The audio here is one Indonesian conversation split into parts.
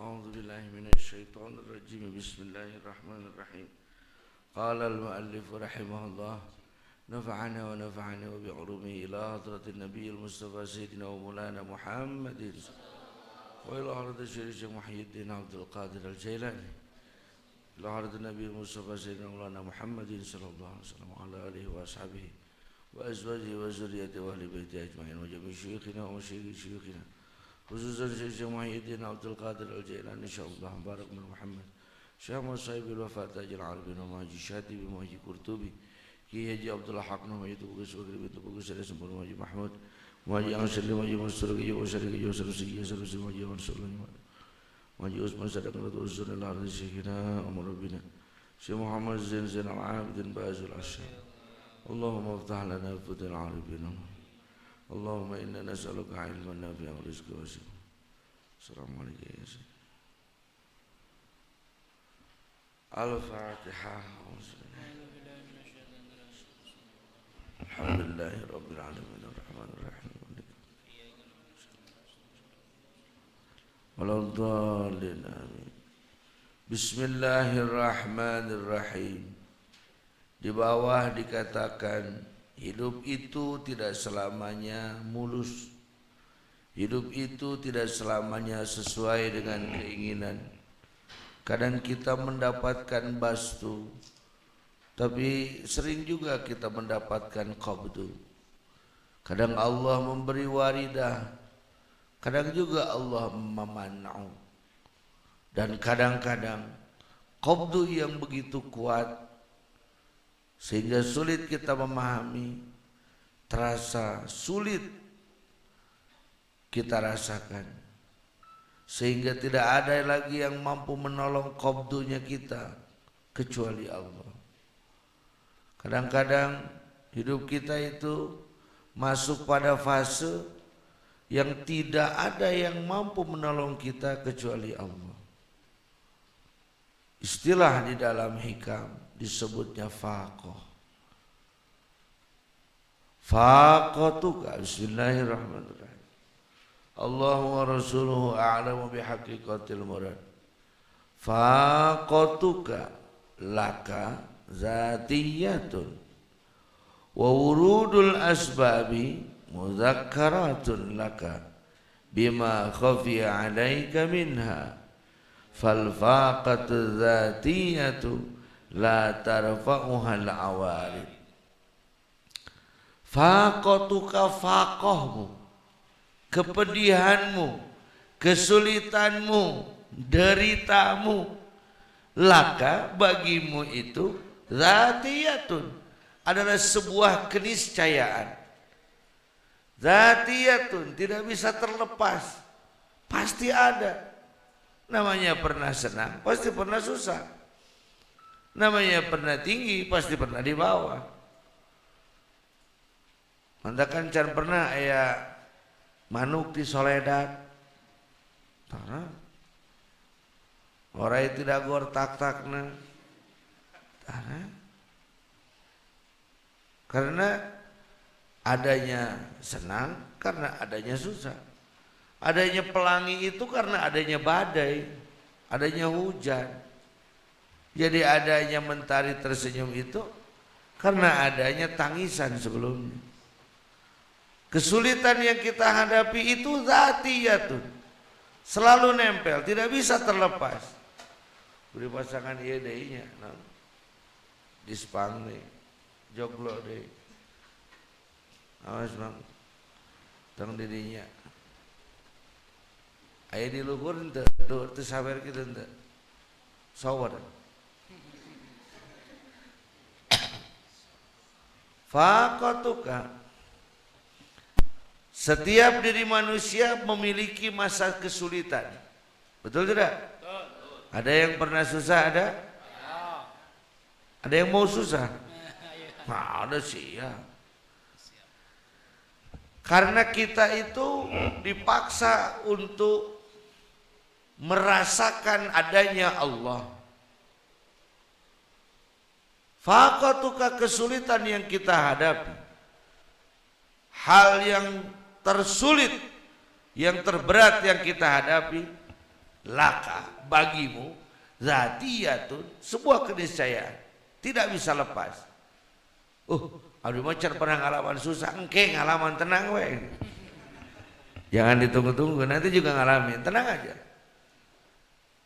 أعوذ بالله من الشيطان الرجيم بسم الله الرحمن الرحيم قال المؤلف رحمه الله نفعنا ونفعني وبعلومه إلى حضرة النبي المصطفى سيدنا ومولانا محمد وإلى حضرة الشيخ محي الدين عبد القادر الجيلاني إلى حضرة النبي المصطفى سيدنا ومولانا محمد صلى الله عليه وسلم وعلى آله وأصحابه وأزواجه وذريته وأهل بيته أجمعين وجميع شيوخنا ومشايخ شيوخنا خصوصا شيخ محي الدين عبد القادر الجيلاني إن شاء الله مبارك بن محمد شيخ صاحب الوفاة تاج العارفين ومحي شاتبي ومحي قرطبي كي يجي عبد الله حق ومحي تبوكس وكري بنت بوكس سمبر ومحي محمود ومحي أنشل ومحي منصور كي وشري كي وشر سيجي سرسي ومحي منصور ومحي عثمان صدق الله وزر الأرض شيخنا أمر ربنا شيخ محمد زين العابدين باز العشاء اللهم افتح لنا فتح العارفين اللهم إنا نسألك علما نافعا ورزقا واسعا السلام عليكم يا سيدي الفاتحة الحمد لله رب العالمين الرحمن الرحيم ولا الضالين آمين بسم الله الرحمن الرحيم. Di bawah dikatakan hidup itu tidak selamanya mulus. Hidup itu tidak selamanya sesuai dengan keinginan. Kadang kita mendapatkan bastu, tapi sering juga kita mendapatkan qabdu. Kadang Allah memberi waridah, kadang juga Allah memana'u. Dan kadang-kadang qabdu yang begitu kuat sehingga sulit kita memahami, terasa sulit kita rasakan, sehingga tidak ada lagi yang mampu menolong qabdunya kita kecuali Allah. Kadang-kadang hidup kita itu masuk pada fase yang tidak ada yang mampu menolong kita kecuali Allah. Istilah di dalam hikam disebutnya faqah. Faqatuka bismillahirrahmanirrahim. Allahu wa rasuluhu a'lamu bihaqiqatil murad. Faqatuka laka zatiyatun wa wurudul asbabi mudhakkaratun laka bima khafiya alaika minha fal faqatu zatiyatu la tarfa'uhal awarid. Faqatuka faqahmu, kepedihanmu, kesulitanmu, deritamu, laka bagimu itu zatiyatun, adalah sebuah keniscayaan. Zatiyatun, tidak bisa terlepas, pasti ada. Namanya pernah senang, pasti pernah susah. Namanya pernah tinggi, pasti pernah di bawah. Mantakan can pernah aya manuk di Soledad. Tara. Orang tidak gor tak-takna. Tara. Karena adanya senang, karena adanya susah. Adanya pelangi itu karena adanya badai, adanya hujan. Jadi adanya mentari tersenyum itu karena adanya tangisan sebelumnya. Kesulitan yang kita hadapi itu zatiyatun, selalu nempel, tidak bisa terlepas. Beri pasangan ieu deui nya, dispang deui, joglo deui. Awas Bang, tong didinya. Aya di luhur henteu, teu sawer kitu henteu. Sawer. Faqatuka, setiap diri manusia memiliki masa kesulitan. Betul tidak? Betul. Ada yang pernah susah, ada? Ada yang mau susah? Nah, ada sih ya. Karena kita itu dipaksa untuk merasakan adanya Allah. Faqatuka, kesulitan yang kita hadapi, hal yang tersulit, yang terberat yang kita hadapi, laka bagimu zatiyatun sebuah keniscayaan tidak bisa lepas. Aduh macan pernah ngalaman susah, engke ngalaman tenang we. Jangan ditunggu-tunggu, nanti juga ngalamin, tenang aja.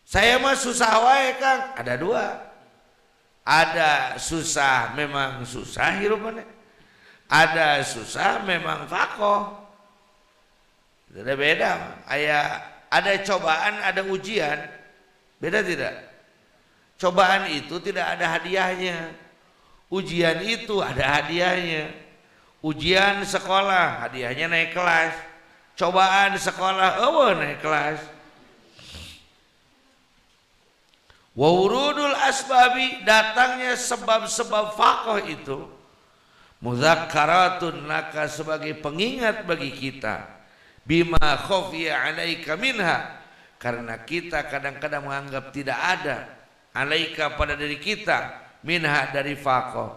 Saya mah susah wae Kang, ada dua. Ada susah memang susah hirupannya. Ada susah memang fakoh. Beda. Ada cobaan, ada ujian. Beda tidak? Cobaan itu tidak ada hadiahnya. Ujian itu ada hadiahnya. Ujian sekolah, hadiahnya naik kelas. Cobaan sekolah, naik kelas. Wa wurudul asbabi, datangnya sebab-sebab fakoh itu muzakkaratun laka, sebagai pengingat bagi kita, bima khafiya alaika minha, karena kita kadang-kadang menganggap tidak ada alaika pada diri kita minha dari fakoh.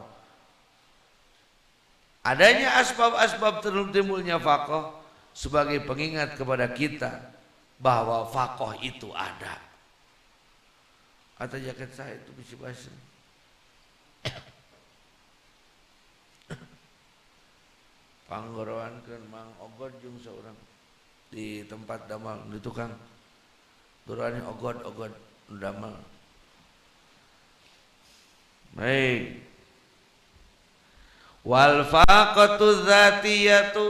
Adanya asbab-asbab timbulnya fakoh sebagai pengingat kepada kita bahwa fakoh itu ada. Atau jaket saya itu bisa basah. Panggoroan kan Mang Ogod jeung seorang di tempat damal di tukang turane ogod damal. Baik. Wal faqatu dzatiyatu,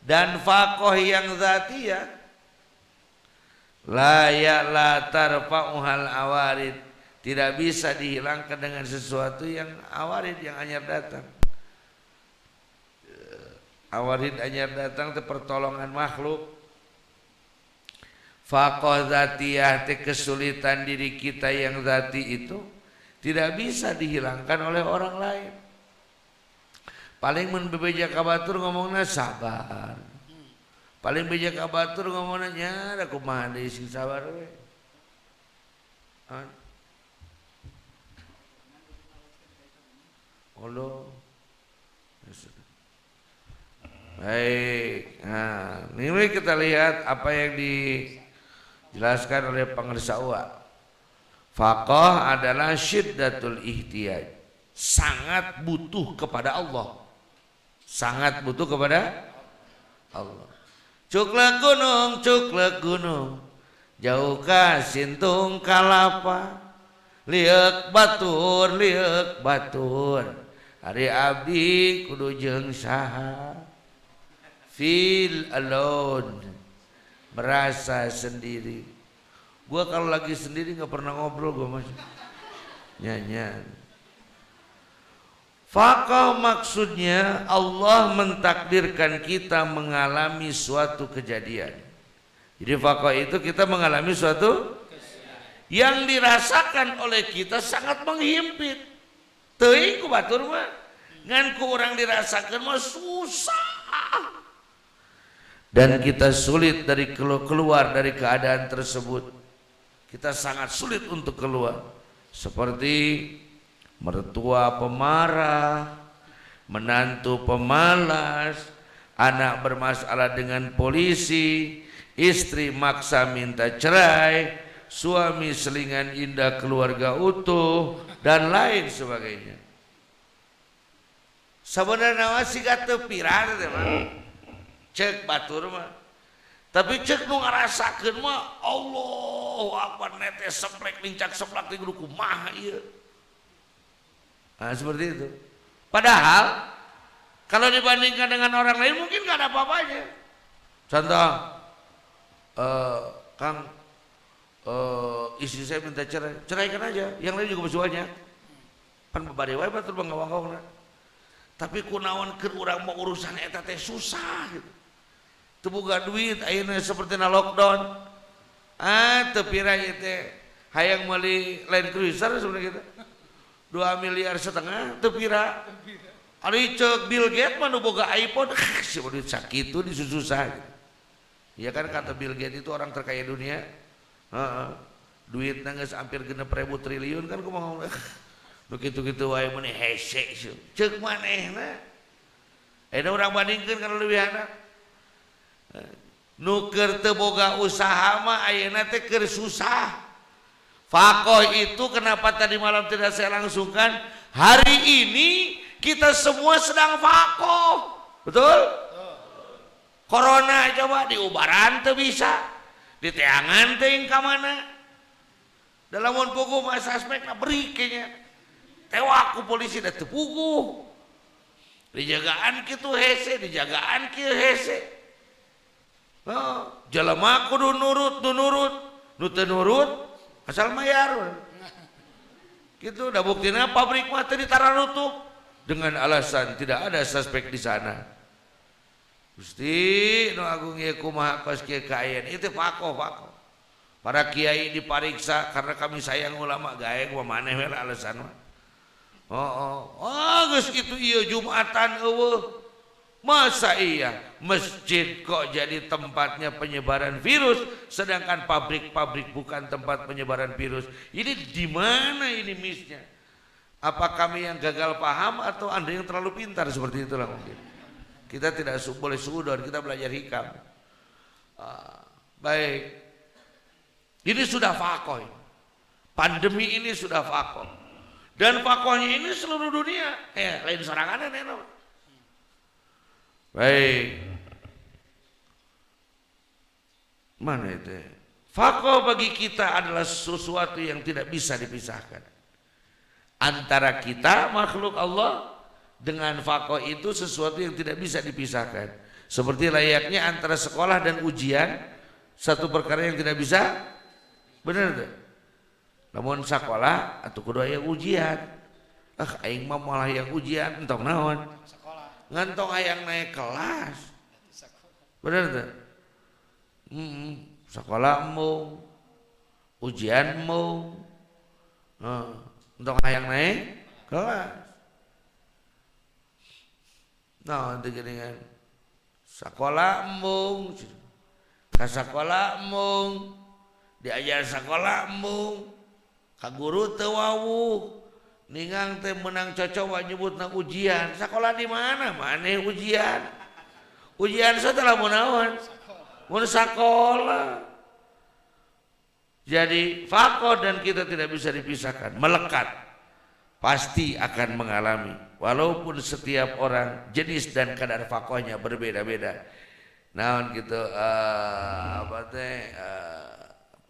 dan faqoh yang zatiyah la tarfa'uhal awarid, tidak bisa dihilangkan dengan sesuatu yang awarid, yang anyar datang. Awarid anyar datang itu pertolongan makhluk. Faqoh zatiyah te kesulitan diri kita yang zati itu tidak bisa dihilangkan oleh orang lain. Paling mun bebeja kabatur ngomongna sabar. Paling bijak abatur ngomongna nya da kumaha deui sing sabar we. Allah. Baik. Nah, ini kita lihat apa yang dijelaskan oleh pengarsa Uwa. Faqih adalah syiddatul ihtiyaj. Sangat butuh kepada Allah. Sangat butuh kepada Allah. Cuklek gunung, jauh ka sintung kalapa, liek batur, hari abdi kudu jeung saha, feel alone, merasa sendiri. Gua kalau lagi sendiri nggak pernah ngobrol gua mas, nyanyian. Faqih maksudnya Allah mentakdirkan kita mengalami suatu kejadian. Jadi faqih itu kita mengalami suatu yang dirasakan oleh kita sangat menghimpit. Teuing ku batur mah ngan ku urang dirasakan mah susah. Dan kita sulit dari keluar dari keadaan tersebut. Kita sangat sulit untuk keluar. Seperti mertua pemarah, menantu pemalas, anak bermasalah dengan polisi, istri maksa minta cerai, suami selingan indah keluarga utuh, dan lain sebagainya. Sebenarnya masih kata pirata teman, cek batur mah. Tapi cek nu ngarasakeun mah Allahu Akbar nete seplek lincak seplak di grup kumaha ieu. Nah, seperti itu. Padahal kalau dibandingkan dengan orang lain mungkin gak ada apa-apanya. Contoh, Kang, istri saya minta cerai, ceraikan aja. Yang lain juga masih banyak. Pan babari wae batur bangga-bangga. Tapi kunaon keur urang mau urusan eta teh susah gitu. Teu boga duit ayeuna sapertina lockdown. Teu pira ieu teh hayang meuli Land Cruiser sebenarnya kita. 2,5 miliar teu pira. Ari ceuk Bill Gates mah nu boga iPhone, si duit sakitu disusah. Iya kan kata Bill Gates itu orang terkaya dunia. Duitna geus hampir 6.000 triliun kan kumaha. Nu kitu-kitu wae meni hese ceuk manehna. Urang bandingkeun kana leuwihana. Nu keur teu boga usaha mah ayeuna teh keur susah. Faqih itu kenapa tadi malam tidak saya langsungkan? Hari ini kita semua sedang faqih. Betul? Corona coba diubaran teu bisa. Diteangan teh ka mana? Dalam mun puguh mah saspekna beri kenya. Tewak ku polisi da teu puguh. Dijagaan kitu hese, dijagaan kieu hese. Jelema kudu nurut, nu teu nurut asal mayar. Gitu, da buktina pabrik mah teh ditaranutup dengan alasan tidak ada suspek di sana. Gusti nu agung ieu kumaha kos kieu kaayaan itu faqih. Para kiai dipariksa karena kami sayang ulama gawe kumaha maneh we alasan mah. Geus kitu ieu Jumatan eueuh. Masa iya masjid kok jadi tempatnya penyebaran virus, sedangkan pabrik-pabrik bukan tempat penyebaran virus? Ini di mana ini misnya? Apa kami yang gagal paham atau Anda yang terlalu pintar? Seperti itulah mungkin. Kita tidak boleh suudon, kita belajar hikam. Baik. Ini sudah faqih. Pandemi ini sudah faqih. Dan faqihnya ini seluruh dunia. Lain sorangan enak. Baik. Mana itu? Faqih bagi kita adalah sesuatu yang tidak bisa dipisahkan. Antara kita makhluk Allah dengan faqih itu sesuatu yang tidak bisa dipisahkan. Seperti layaknya antara sekolah dan ujian, satu perkara yang tidak bisa. Benar tuh. Namun sekolah atau kudu aya ujian. Aing mah malah yang ujian entong naon. Ngantong hayang naik kelas. Bener tuh? Sekolah mung, ujian mung, ngantong hayang naik kelas. Nah, itu gini kan. Sekolah mung, ka sekolah mung, diajar sekolah mung, ka guru teu wawuh. Ningang teh menang cocok nyebutna ujian. Sekolah di mana? Maneh ujian. Ujian setelah mun naon? Mun sekolah. Jadi faqih dan kita tidak bisa dipisahkan, melekat. Pasti akan mengalami. Walaupun setiap orang jenis dan kadar faqihnya berbeda-beda. Naon gitu apa teh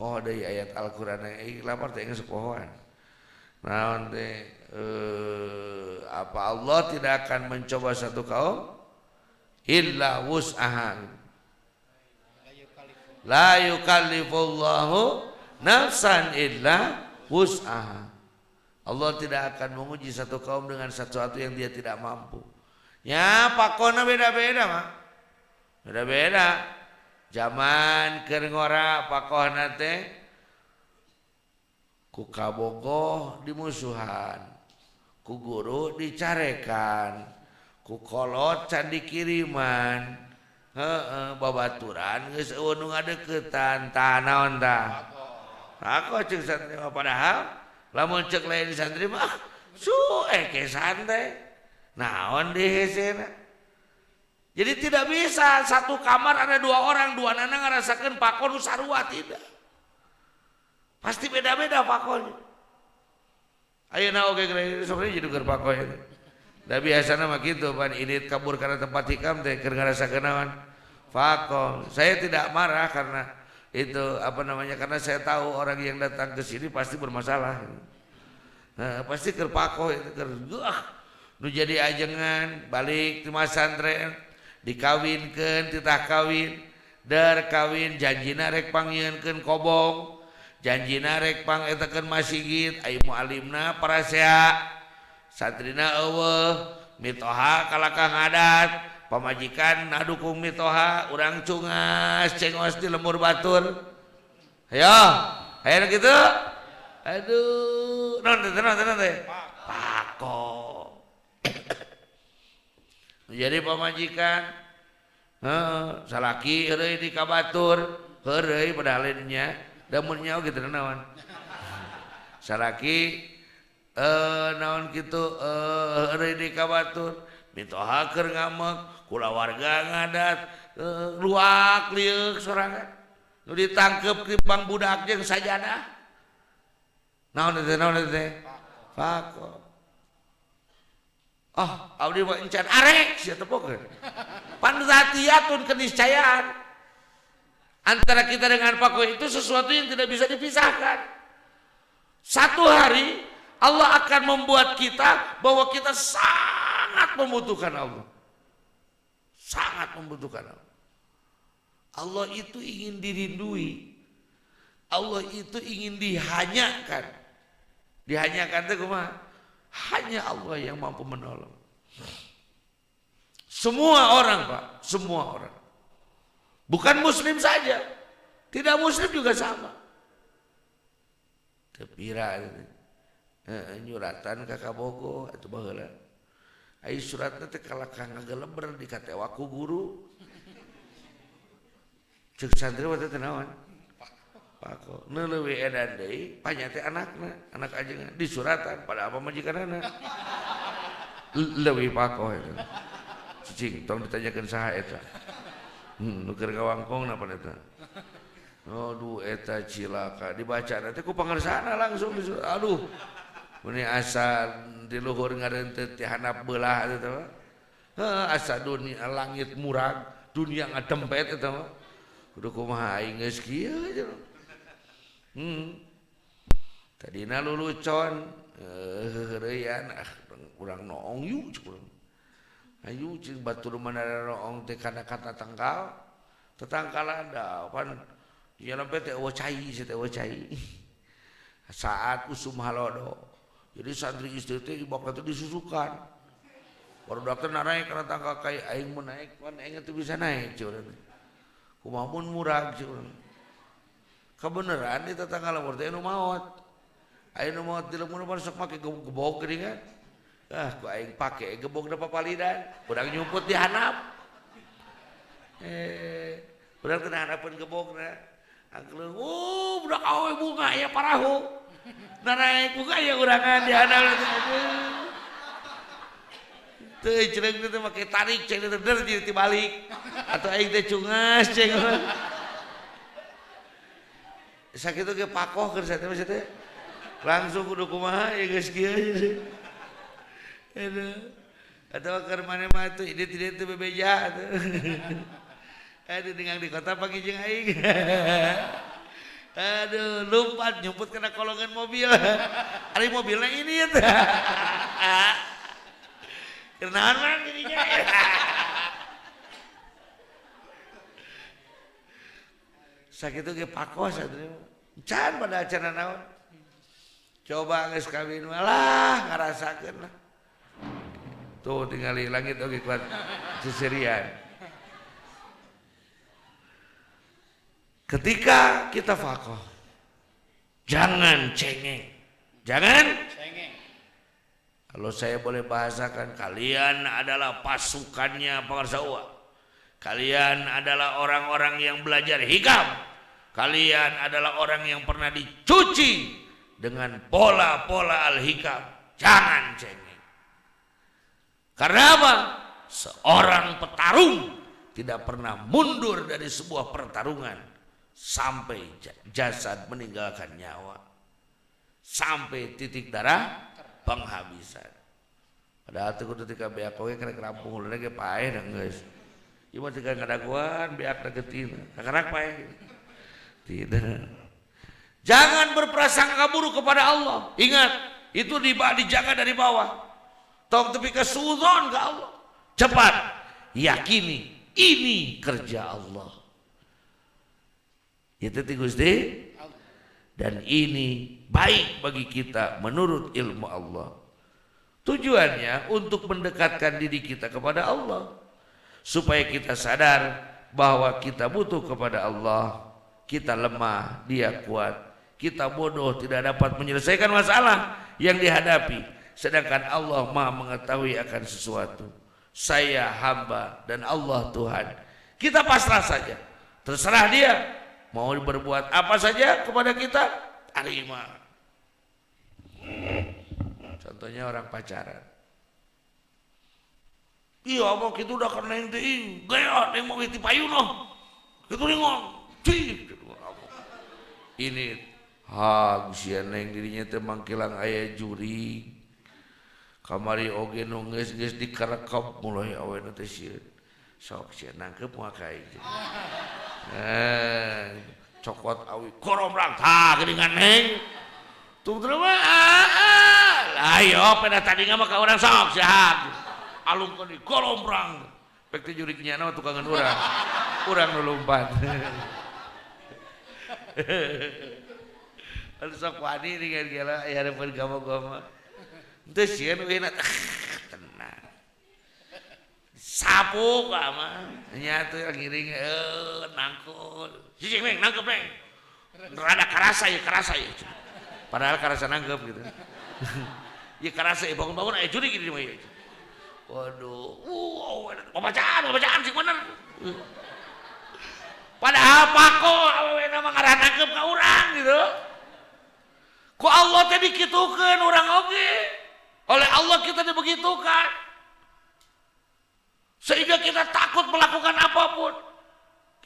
poho deui ayat Al-Qur'an lapar teh geus pohoan. Naon teh apa Allah tidak akan mencoba satu kaum illa wus'aha. La yukallifullahu nafsan illa wus'aha. Allah tidak akan menguji satu kaum dengan sesuatu yang dia tidak mampu. Ya pakona beda-beda mah. Beda-beda. Zaman keur ngora pakona teh ku kabogoh dimusuhan, ku guru dicarekan, ku kolot can dikiriman, babaturan geus eueuh nu ngadeuketan, tah naon tah? Aku cek santri mah padahal lamun cek lain santri mah ke santai. Naon deui hesena? Jadi tidak bisa satu kamar ada dua orang, dua nana ngarasakeun pakon nu sarua tidak. Pasti beda-beda pakonya. Ayeuna oge sebenarnya jadi keur pakoy. Da biasana mah kitu pan ini kabur karena tempat hikam teh keur ngarasakeun naon? Faqih. Saya tidak marah karena itu apa namanya, karena saya tahu orang yang datang ke sini pasti bermasalah. Nah, pasti keur faqih itu keur nu jadi ajengan balik ti masantren dikawinkeun titah kawin, dar kawin janjina rek panggieunkeun kobong. Janjina rek pang etakeun masjid, ai mualimna parasea, santrina eueuh, mitoha kalakang adat, pamajikan nadukung mitoha, urang cungas cengos di lemur batur. Ayo, aya kitu? Aduh, non teh. Pako. Jadi pamajikan salaki heureuy di kabatur, heureuy padahal nya da mun nyaho gitu naon salaki naon kitu heureuy di kabatur mitoha keur ngamek kula warga ngadat luak liuk sorangan nu ditangkep di bang budak jeung sajadah naon teh fako abdi mah encan arek sia tepokeun pan zatiyatun keniscayaan antara kita dengan fako itu sesuatu yang tidak bisa dipisahkan. Satu hari Allah akan membuat kita bahwa kita sangat membutuhkan Allah. Sangat membutuhkan Allah. Allah itu ingin dirindui. Allah itu ingin dihanyakan. Dihanyakan itu kumaha? Hanya Allah yang mampu menolong. Semua orang, Pak, semua orang. Bukan muslim saja. Tidak muslim juga sama. Tepira nyuratan ka kabogo atuh baheula. Ai suratna teh kalakang ngageleber di katewa ku guru. Ceuk santri mah teh naon? Pako. Nu leuwih edan deui panya teh anakna, anak ajengan di suratan pada apa majikanana. Leuwih pako eta. Cicing tong ditanyakeun saha eta. Nu keur gawangkongna pan eta. Aduh eta cilaka dibaca nanti ku pangersana langsung aduh ini asa di luhur ngareunteut ti handap beulah eta mah asa dunia langit murag dunia ngadempet eta mah kudu kumaha aing geus kieu aja tadina lulucon heureuyan urang noong yu urang ayu cing batur manara noong teh kana kata tangkal tetangkalan da pan ya sampai teh wacai saat usum halodo jadi santri istri teh ibak itu disusukan baru dokter naik karena tangga kayak aing mau naik kan aing itu bisa naik cuman kumamun murag cuman kebenaran di tetangga lamur teh nu maot aing nu maot di lemur sok make gebog geuning kan ku aing pake gebog da papalidan urang nyumput di handap urang teh hanapeun gebogna angkeun budak awe bunga ya parahu naraek bunga ya urangan di handap teu ceureng teh make tarik ceng teh der di balik atau aing teh cungas ceng sakitu ge pakoh keur saya teh langsung kudu kumaha ya geus kieu aduh atawa keur maneh mah teh ide-ide teh bebeja aduh dengan di kota pagi jeung aing aduh lompat nyumput kena kolongan mobil ari mobilnya ini ya kenaon mah dirinya sakitu ge pakos atuh can pada acara naon coba geus kawin malah ngarasakeun lah tuh tingali langit oge kuat seserian. Ketika kita faqih, jangan cengeng. Kalau saya boleh bahasakan, kalian adalah pasukannya Pangarsaua. Kalian adalah orang-orang yang belajar hikam. Kalian adalah orang yang pernah dicuci dengan pola-pola al-hikam. Jangan cengeng. Karena apa? Seorang petarung tidak pernah mundur dari sebuah pertarungan sampai jasad meninggalkan nyawa, sampai titik darah penghabisan. Padahal tuh ketika beak kowe kena kerampung ulun ge paeh da geus. Ieu mah teu ngadaguan beak da geutina. Kakarak paeh. Tidak. Jangan berprasangka buruk kepada Allah. Ingat, itu dijaga dari bawah. Tong tepi ke suudzon ke Allah. Cepat yakini ini kerja Allah. Itu Gusti, dan ini baik bagi kita menurut ilmu Allah. Tujuannya untuk mendekatkan diri kita kepada Allah, supaya kita sadar bahwa kita butuh kepada Allah. Kita lemah, Dia kuat. Kita bodoh, tidak dapat menyelesaikan masalah yang dihadapi, sedangkan Allah Maha mengetahui akan sesuatu. Saya hamba dan Allah Tuhan. Kita pasrah saja, terserah Dia mau berbuat apa saja kepada kita, terima. Contohnya orang pacaran. Iya mau gitu udah karena yang ting gaya yang mau itu payung noh gitu ngomong ini gusian neng dirinya teh mangkilang aya juri kamari oge nu geus dikarekep mulai awena teh sieun sok sia nangkep moal kae cokot awi koromrang tah geuningan neng tuh terima ayo pada tadi mah ka urang sok sehat alungkeun di koromrang pek teh juri nyana tukangan urang nu lompat anu sok wani dengan gila aya depan gama-gama teu sieun we tenang sapu ka mah nya teh ngiring nangkul cicing neng nangkep neng rada karasa ya padahal karasa nangkep gitu ya karasa bangun-bangun aya juri gitu mah ya waduh pembacaan sih bener padahal pako awena mah ngarah nangkep ka urang gitu ku Allah teh dikitukeun urang oge oleh Allah kita dibegitukan sehingga kita takut melakukan apapun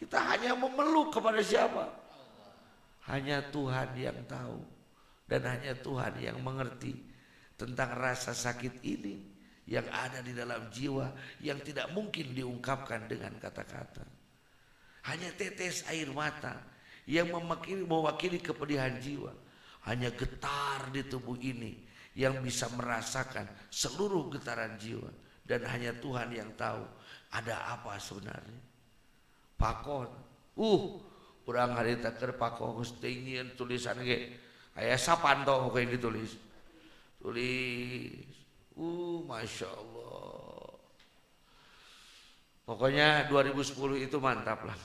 kita hanya memeluk kepada siapa hanya Tuhan yang tahu dan hanya Tuhan yang mengerti tentang rasa sakit ini yang ada di dalam jiwa yang tidak mungkin diungkapkan dengan kata-kata. Hanya tetes air mata yang mewakili kepedihan jiwa. Hanya getar di tubuh ini yang bisa merasakan seluruh getaran jiwa. Dan hanya Tuhan yang tahu ada apa sebenarnya. Pakon, urang harita keur pakon stengieun tulisan ge aya sapanto kayak ditulis. Tulis. Masya Allah. Pokoknya 2010 itu mantap lah.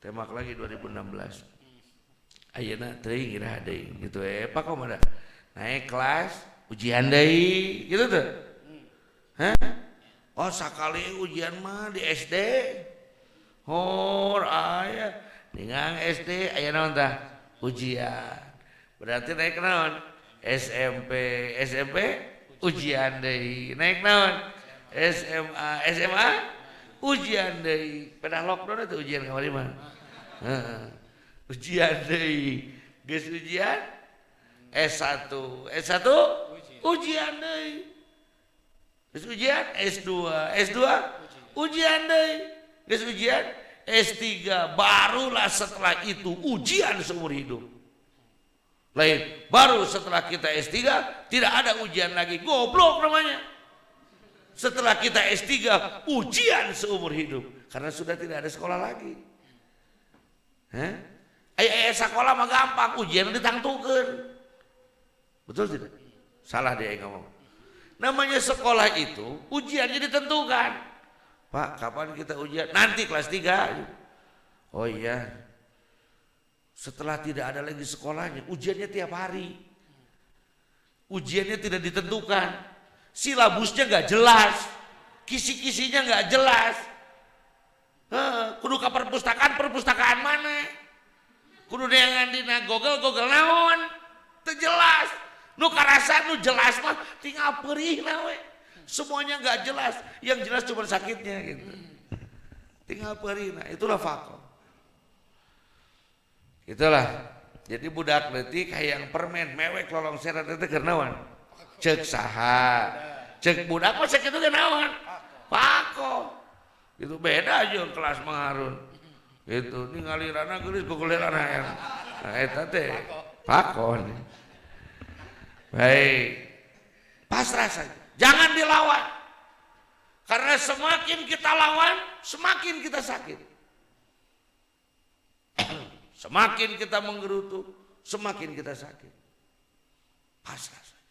Temak lagi 2016. Ayeuna teuing iraha deui gitu Pak Komanda. Naik kelas ujian deui gitu tuh. Hah? Oh sakali ujian mah di SD. Hor aya ningang SD aya naon tah? Ujian. Berarti naik naon? SMP ujian deui. Naik naon? SMA ujian deui. Pernah lockdown itu ujian kamari mah. Ujian deui. Geus ujian S1 ujian deui. Geus ujian S2 ujian deui. Geus ujian S3 barulah setelah itu ujian seumur hidup. Lain, baru setelah kita S3 tidak ada ujian lagi, goblok namanya. Setelah kita S3 ujian seumur hidup karena sudah tidak ada sekolah lagi. Sekolah mah gampang, ujian ditangtukeun. Betul tidak? Salah dia yang ngomong. Namanya sekolah itu ujiannya ditentukan. Pak, kapan kita ujian? Nanti kelas 3. Oh iya. Setelah tidak ada lagi sekolahnya, ujiannya tiap hari. Ujiannya tidak ditentukan. Silabusnya nggak jelas. Kisi-kisinya nggak jelas. Kudu ke perpustakaan mana? Kudu dengan dina Google naon? Teu jelas. Nu karasa nu jelas mah tinggal perih we. Semuanya nggak jelas. Yang jelas cuma sakitnya gitu. Tinggal perih. Nah, itulah fakoh. Itulah. Jadi budak leutik hayang permen mewek lolong seret teh keur naon? Ceuk saha? Ceuk budak mah sakitu ge naon? Pako. Itu beda aja kelas mengharun. Gitu ningalirana geulis gogolirana yang. Nah eta teh pako. Baik. Pasrah saja. Jangan dilawan. Karena semakin kita lawan, semakin kita sakit. Semakin kita menggerutu, semakin kita sakit. Pasrah saja.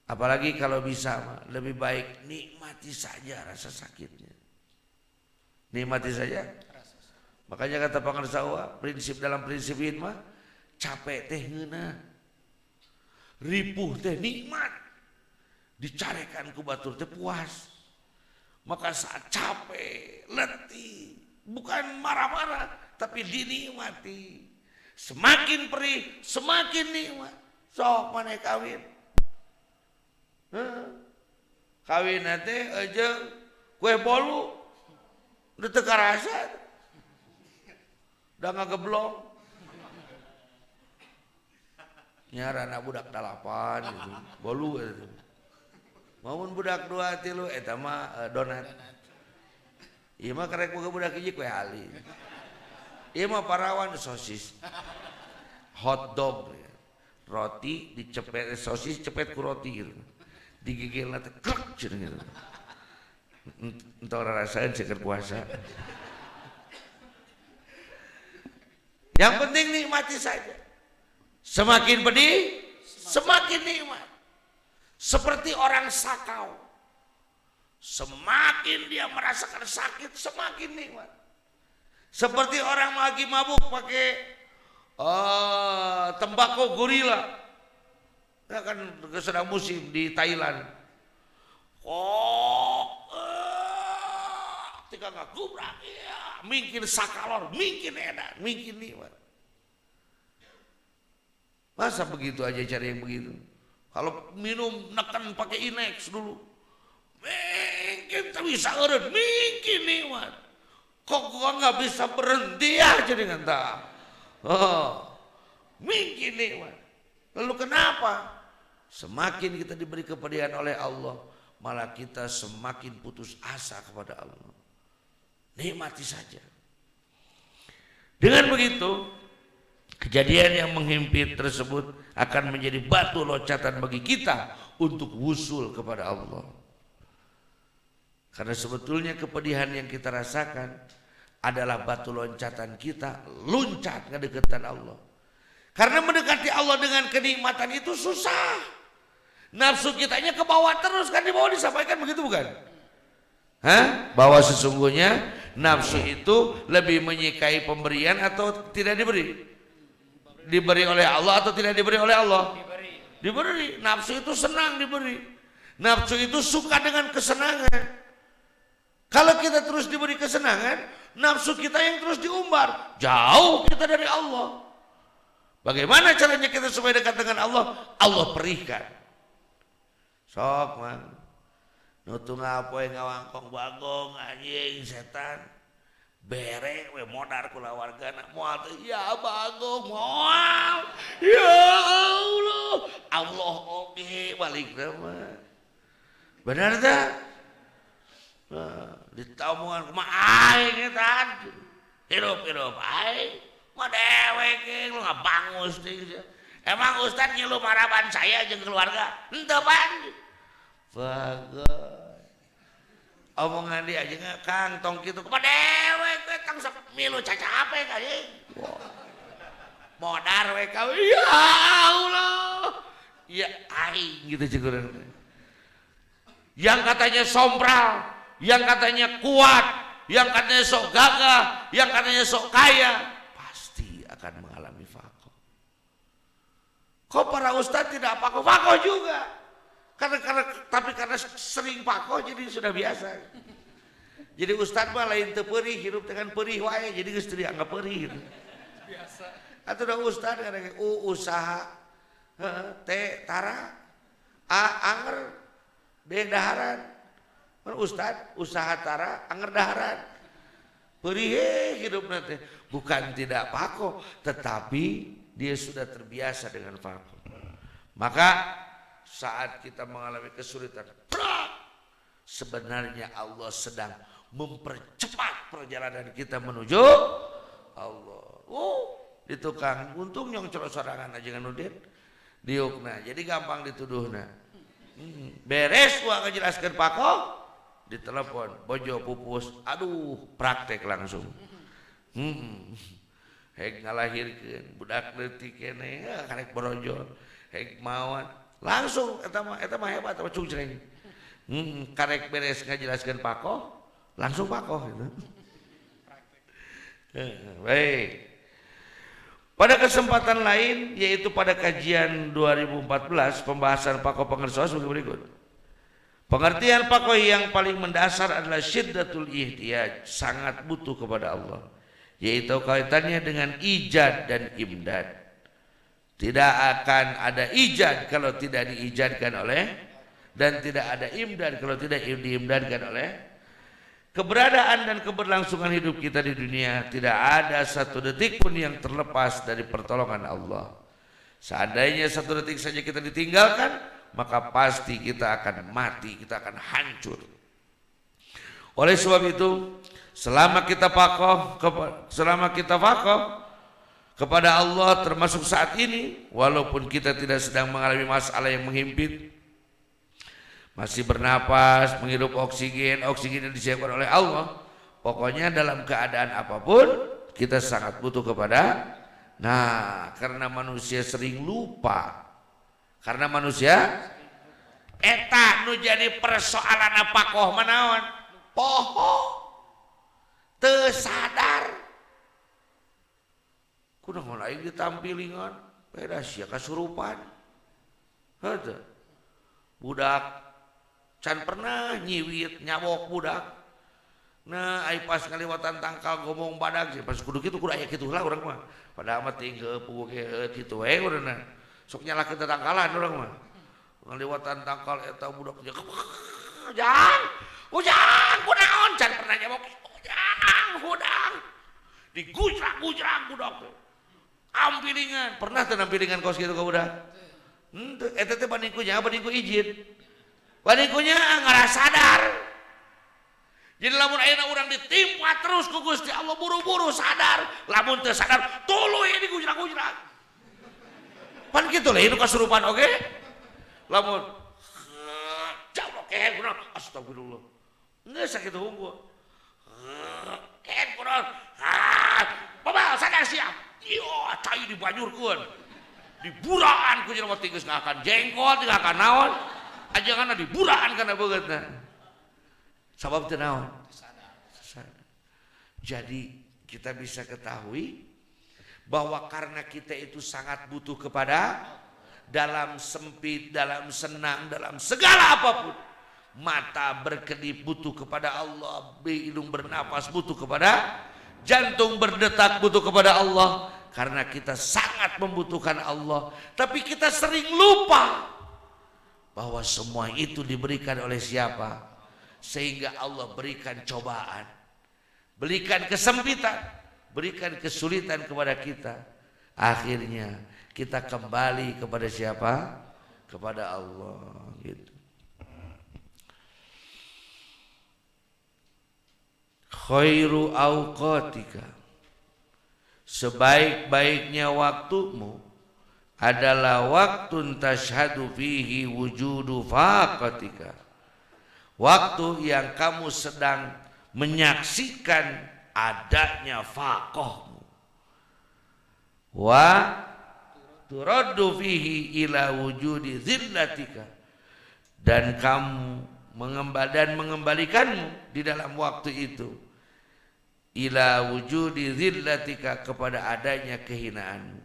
Apalagi kalau bisa, lebih baik nikmati saja rasa sakitnya. Nikmati saja. Makanya kata pangarsawa, prinsip dalam prinsip ini mah, capek teh ngeunah. Ripuh teh nikmat. Dicarekan ku batur teh puas. Maka saat capek, letih, bukan marah-marah, tapi dinikmati. Semakin perih, semakin nikmat. Sok maneh kawin. Kawin teh jeung kue bolu udah teu karasa. Udah ngageblong. Nyarana budak 8 gitu. Bolu itu. Mamun budak 2 3 eta mah donat. Ieu mah karek boga budak hiji kue ali. Ieu mah parawan sosis. Hot dog. Roti dicepet sosis cepet ku roti gitu. Digigilna teh krek cenah gitu. Entah orang rasain seker puasa. Yang penting nikmati saja. Semakin pedih, semakin nikmat. Seperti orang sakau. Semakin dia merasakan sakit, semakin nikmat. Seperti orang lagi mabuk pakai tembakau gorila. Ya kan sedang musim di Thailand. Ketika nggak gubrak, ya, mungkin sakalor, mungkin edan, mungkin nikmat. Masa begitu aja cari yang begitu? Kalau minum neken pakai Inex dulu, mungkin tak bisa urut, mungkin nikmat. Kok gua nggak bisa berhenti aja dengan tak? Mungkin nikmat. Lalu kenapa? Semakin kita diberi kepedihan oleh Allah, malah kita semakin putus asa kepada Allah. Nikmati saja. Dengan begitu, kejadian yang menghimpit tersebut akan menjadi batu loncatan bagi kita untuk wusul kepada Allah. Karena sebetulnya kepedihan yang kita rasakan adalah batu loncatan kita loncat ke dekatan Allah. Karena mendekati Allah dengan kenikmatan itu susah. Nafsu kitanya ke bawah terus, kan di bawah disampaikan begitu bukan? Bahwa sesungguhnya nafsu itu lebih menyukai pemberian atau tidak diberi? Diberi oleh Allah atau tidak diberi oleh Allah? Diberi. Nafsu itu senang diberi. Nafsu itu suka dengan kesenangan. Kalau kita terus diberi kesenangan, nafsu kita yang terus diumbar, jauh kita dari Allah. Bagaimana caranya kita supaya dekat dengan Allah? Allah perihkan. Sok man, nutu ngapoe ngawangkong bagong anjing setan, berek we modar kula wargana moal teh ya bagong moal, ya Allah, Allah oge balik mah, benar tak? Ditamungan kumaha aing eta, hirup aing, mah dewek lu ngabangus teh. Emang Ustadz ngilu maraban saya jeung keluarga? Henteu pan. Bagus. Omongan dia aja Kang tong kitu kumaha dewek we tang sok milu cacape ka ieu. Modar we ka. Ya Allah. Ya aing gitu cekuran. Yang katanya sompral, yang katanya kuat, yang katanya sok gagah, yang katanya sok kaya, pasti akan mengalami faqr. Kok para ustadz tidak faqr juga? Karena sering pakoh jadi sudah biasa. Jadi ustadz mah lain teu peurih, hirup dengan peurih wae, jadi geus teu dianggap peurih gitu. Biasa. Atuh da ustadz kadang usaha T tara A anger D daharan. Mun ustadz usaha tara anger daharan. Peurih hidupna teh bukan tidak pakoh, tetapi dia sudah terbiasa dengan pakoh. Maka saat kita mengalami kesulitan, sebenarnya Allah sedang mempercepat perjalanan kita menuju Allah. Di tukang untung nyong coro sorangan aja nganudin diukna, jadi gampang dituduhna. Beres gua ngejelaskan pakoh, ditelepon bojo pupus, aduh praktek langsung. Hek ngalahirkeun budak leutik keneh karek borojol, hek mawan langsung eta mah hebat eta cungcreng. Karek beres ngajelaskeun pakoh, langsung pakoh gitu. Baik. Pada kesempatan lain yaitu pada kajian 2014 pembahasan pakoh pengertian sebagai berikut. Pengertian pakoh yang paling mendasar adalah syiddatul ihtiyaj, sangat butuh kepada Allah, yaitu kaitannya dengan ijad dan imdad. Tidak akan ada ijad kalau tidak diijadkan oleh dan tidak ada imdad kalau tidak diimdadkan oleh keberadaan dan keberlangsungan hidup kita di dunia. Tidak ada satu detik pun yang terlepas dari pertolongan Allah. Seandainya satu detik saja kita ditinggalkan, maka pasti kita akan mati, kita akan hancur. Oleh sebab itu, selama kita fakoh kepada Allah termasuk saat ini, walaupun kita tidak sedang mengalami masalah yang menghimpit, masih bernapas, menghirup oksigen yang disiapkan oleh Allah, pokoknya dalam keadaan apapun kita sangat butuh kepada. Nah, karena manusia sering lupa, karena manusia eta nu jadi persoalan fakoh manaon poho teu sadar kunaon aing ditampilingan beda sia kasurupan heuh budak can pernah nyiwit nyawok budak. Nah ai pas ngaliwatan tangkal ngomong badag pas kudu kitu kudu aya kitu lah urang mah padahal mah ting heuh kitu we urang sok nyalakeun tangkalan urang mah ngaliwatan tangkal eta budak ujang kunaon can pernah nyawok ujang digujrak budak teh ampilingan pernah teu nampilingan kos kitu ka budak henteu eta teh baningkunya izin baningkunya ngalah sadar. Jadi lamun ayeuna urang ditimpa terus ku Gusti Allah buru-buru sadar, lamun teu sadar tuluy digujrak-gujrak. Pan kitu leh nu kasurupan oge. Lamun jauh kehe kunaon astagfirullah. Geus sakitu hungkul. Kehe kunaon? Babal sadar sia. Yo cai dibanyurkeun. Diburaan ku jelema geus ngakan jengkol, ngakan naon. Ajanganna diburaan kana beungeutna. Sabab teu naon? Jadi kita bisa ketahui bahwa karena kita itu sangat butuh kepada dalam sempit, dalam senang, dalam segala apapun. Mata berkedip butuh kepada Allah, hidung bernapas butuh kepada, jantung berdetak butuh kepada Allah. Karena kita sangat membutuhkan Allah, tapi kita sering lupa bahwa semua itu diberikan oleh siapa? Sehingga Allah berikan cobaan, berikan kesempitan, berikan kesulitan kepada kita. Akhirnya kita kembali kepada siapa? Kepada Allah gitu. Khairu awqatika, sebaik-baiknya waktumu adalah waktun tashhadu fihi wujudu faqatika, waktu yang kamu sedang menyaksikan adanya faqahmu, wa turaddu fihi ila wujudi zillatika, dan kamu mengembalikanmu di dalam waktu itu ila wujudi zillatika, kepada adanya kehinaanmu.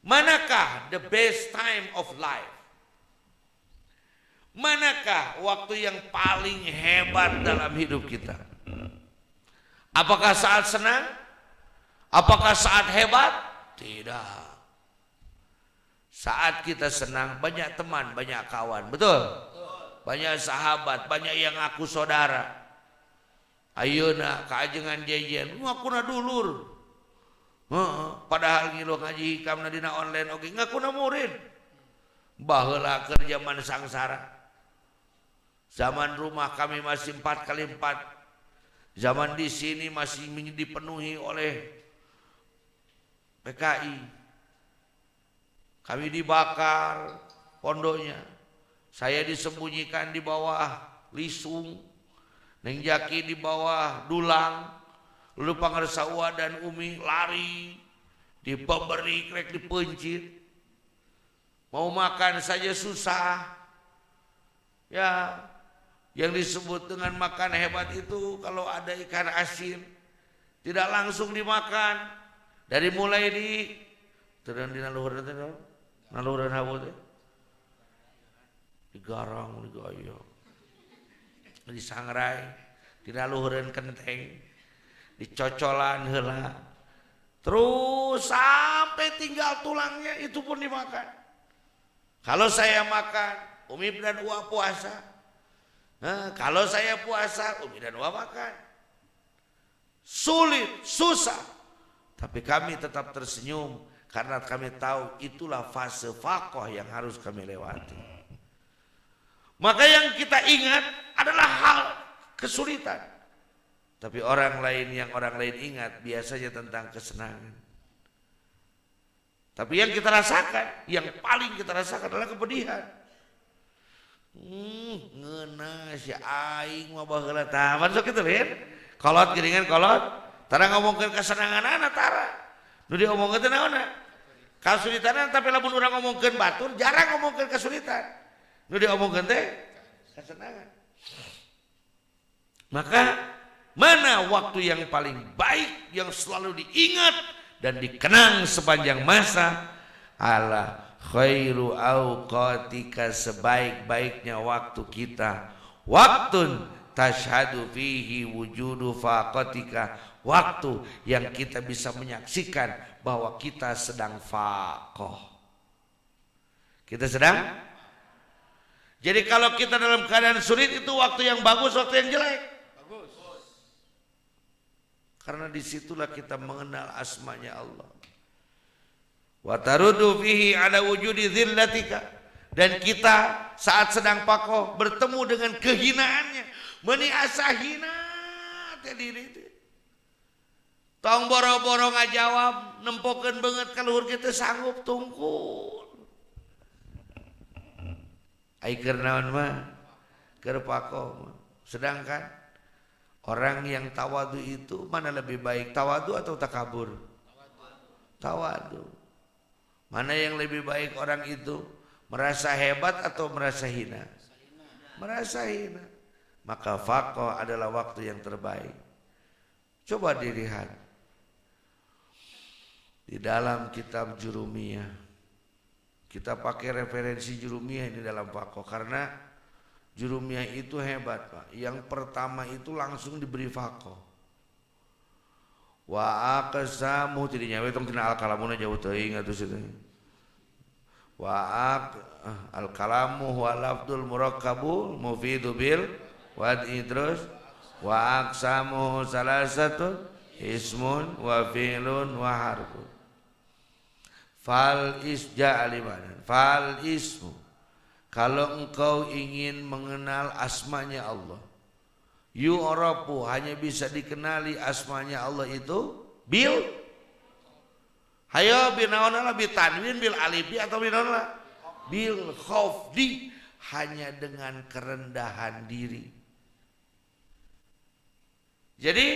Manakah the best time of life? Manakah waktu yang paling hebat dalam hidup kita? Apakah saat senang? Apakah saat hebat? Tidak. Saat kita senang banyak teman, banyak kawan, betul? Banyak sahabat, banyak yang ngaku saudara. Ayeuna kaajengan jejen, ngakuna dulur. Padahal ngilu ngaji hikamna dina online oge ngakuna murid. Baheula keur zaman sangsara. Zaman rumah kami masih 4x4. Zaman di sini masih dipenuhi oleh PKI. Kami dibakar pondoknya. Saya disembunyikan di bawah lisung. Neng Jaki di bawah dulang. Lalu Pangarsawa dan Umi lari. Dipemberi krek dipencit. Mau makan saja susah. Ya, yang disebut dengan makan hebat itu kalau ada ikan asin tidak langsung dimakan, dari mulai di terang di naluhuran teh, naluhuran hawa teh, digarang, digayang, disangrai, di naluhuran kenteng, dicocolan heula, terus sampai tinggal tulangnya itu pun dimakan. Kalau saya makan Umi dan Uwa puasa. Kalau saya puasa, Umi dan Uwa makan. Sulit, susah. Tapi kami tetap tersenyum karena kami tahu itulah fase faqih yang harus kami lewati. Maka yang kita ingat adalah hal kesulitan. Tapi orang lain ingat biasanya tentang kesenangan. Tapi yang kita rasakan, yang paling kita rasakan adalah kepedihan. Ngena si aing mah baheula tah. Masuk kitu lihat. Kolot geuningan kolot. Tara ngomongkeun kesenangan anak tara. Nu diomongkeun teh naonna? Kasulitan tapi lamun urang ngomongkeun batur jarang ngomongkeun kesulitan. Nu diomongkeun teh kesenangan. Maka mana waktu yang paling baik yang selalu diingat dan dikenang sepanjang masa? Ala khairu auqatika, sebaik-baiknya waktu kita. Waktun tashhadu fihi wujudu faqatika, waktu yang kita bisa menyaksikan bahwa kita sedang faqih. Kita sedang. Jadi kalau kita dalam keadaan sulit itu waktu yang bagus, waktu yang jelek. Bagus. Karena disitulah kita mengenal asmanya Allah. Wa tarudu fihi ala wujudi zillatika, dan kita saat sedang faqih bertemu dengan kehinaannya, meuni asa hina teh diri teh. Tong boro-boro ngajawab, nempokeun beungeut ka luhur kitu sanggup tungkul. Ai keur naon mah? Keur faqih mah. Sedangkan orang yang tawadu itu mana lebih baik, tawadu atau takabur? Tawadu. Mana yang lebih baik orang itu? Merasa hebat atau merasa hina? Merasa hina. Maka faqih adalah waktu yang terbaik. Coba dilihat di dalam kitab Jurumiyah. Kita pakai referensi Jurumiyah ini dalam faqih karena Jurumiyah itu hebat, Pak. Yang pertama itu langsung diberi faqih. Wa aqsamu tidinya we tong tina al-kalamuna jauh teuing atuh situ. Wa al-kalamu huwa lafdzul murakkabu mufidu bil wad'i, terus wa aqsamu salasatun ismun wa fi'lun wa harfun. Fal isja aliman. Fal ismu, kalau engkau ingin mengenal asmanya Allah, yu'rafu, hanya bisa dikenali asmanya Allah itu bil, hayo binaonala bi tanwin bil alifi atau binaonala bil khafdi, hanya dengan kerendahan diri. Jadi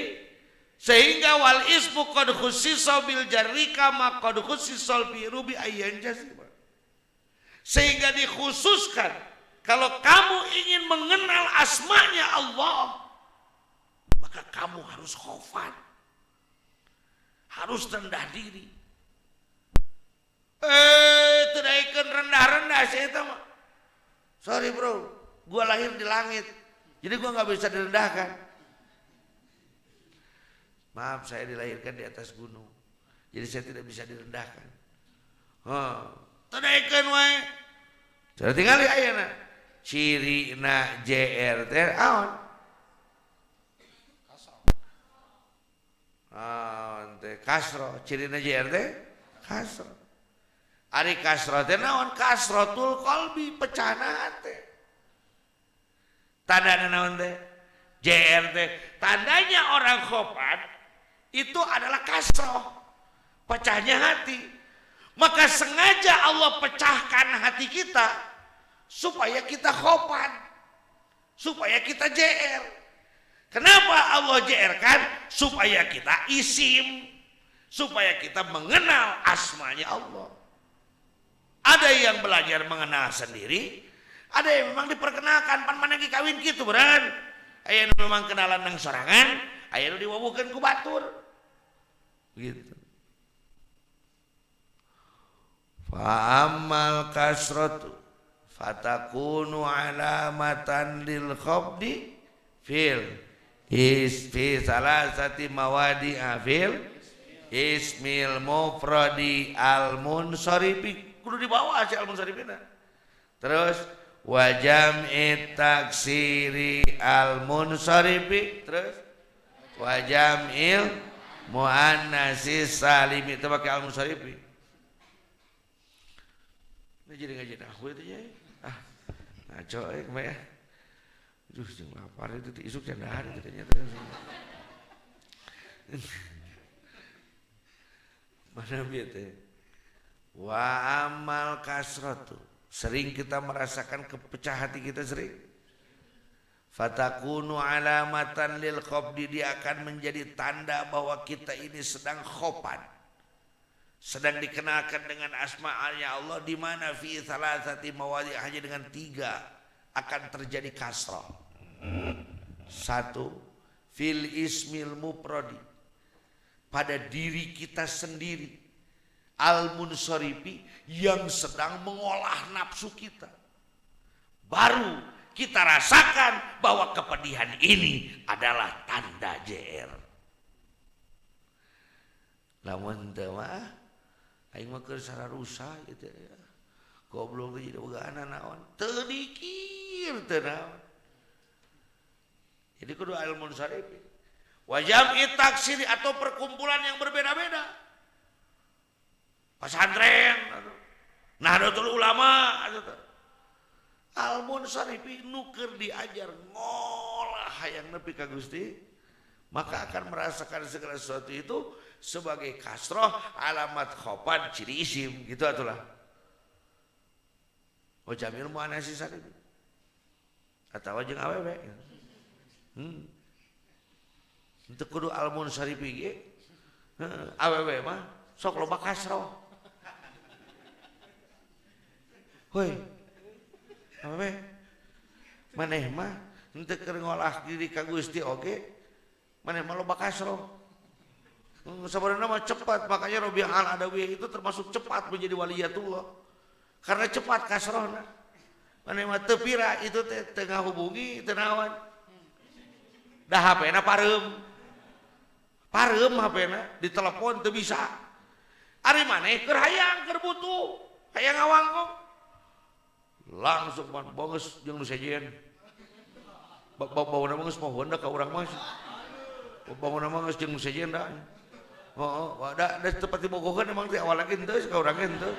sehingga wal ismu qad khussisa bil jarri kama qad khussisal fi rubi ayyan jasima, sehingga dikhususkan kalau kamu ingin mengenal asmanya Allah, maka kamu harus khofat, harus rendah diri. Tidak rendah-rendah saya itu mah. Sorry bro, gua lahir di langit, jadi gua nggak bisa direndahkan. Maaf, saya dilahirkan di atas gunung, jadi saya tidak bisa direndahkan. Tadaikan wae. Jadi tinggal di ayeuna. Cirina JR teh aon? Teh kasro. Cirina JR teh kasro. Ari kasro teh naon? Kasrotul qalbi, pecahan hati. Tandana naon teh? JR teh tandanya orang khofat itu adalah kasroh, pecahnya hati. Maka sengaja Allah pecahkan hati kita supaya kita khofat, supaya kita JR. Kenapa Allah JR kan? Supaya kita isim, supaya kita mengenal asmanya Allah. Ada yang belajar mengenal sendiri, ada yang memang diperkenalkan, pan mana kawin gitu beran. Aya memang kenalan nang sorangan, aya nu diwawukeun ku batur. Gitu. Fa ammal kasratu fatakunu alamatan lil khafdi fil fi salasati mawadi'a fil ismil mufradi al munsarifi, kudu dibawa si al munsarifina. Terus wa jam'i taksiri al munsarifi terus wa jam'il muannatsi salimi itu pakai al munsarifi. Ini jadi ngaji nahwu itu ya. Ngaco kemana? Aduh, jeung lapar itu isuk jandahan itu ternyata. Mana bieu teh? Wa amal kasratu. Sering kita merasakan kepecah hati kita sering. Fatakunu alamatan lil khobdi, dia akan menjadi tanda bahwa kita ini sedang khopan, sedang dikenalkan dengan asma'nya Allah, di mana fi salasati mawadhi, hanya dengan 3 akan terjadi kasrah. 1 fil ismil mufradi, pada diri kita sendiri, al munsarifi, yang sedang mengolah nafsu kita, baru kita rasakan bahwa kepedihan ini adalah tanda JR. Lamun teu mah aing mah keur sararusa gitu ya. Goblok jadi bogaana naon? Teu dikir teu naon. Jadi kudu al munsarifi. Wa jam'i taksiri, atau perkumpulan yang berbeda-beda. Pesantren, Nahdlatul Ulama, al munsarifi nu keur diajar ngolah hayang nepi ka Gusti, maka akan merasakan segala sesuatu itu sebagai kasroh, alamat khopan, ciri isim gitu atulah. O jamil muannatsi salim atawa jeung awewe. Itu kudu al munsarifi ge. Awewe mah sok loba kasroh. Hoi, awewe maneh mah henteu keur ngolah diri ka Gusti oge, maneh mah loba kasroh. Sebenarnya mah cepat, makanya Rabi'ah al-Adawiyah itu termasuk cepat menjadi waliyatullah, karena cepat kasrohna. Maneh mah teu pira itu teh teu ngahubungi teu naon. Da HP-na pareum HP-na, ditelepon teu bisa. Ari maneh keur hayang keur butuh, hayang ngawangkong. Langsung banges jeung nu sejen. Bawauna banges mah honda ka urang mah. Bawauna banges jeung nu sejen da. Heeh, da tepati bogoheun emang teh awal lagi henteu ka urang ge henteu.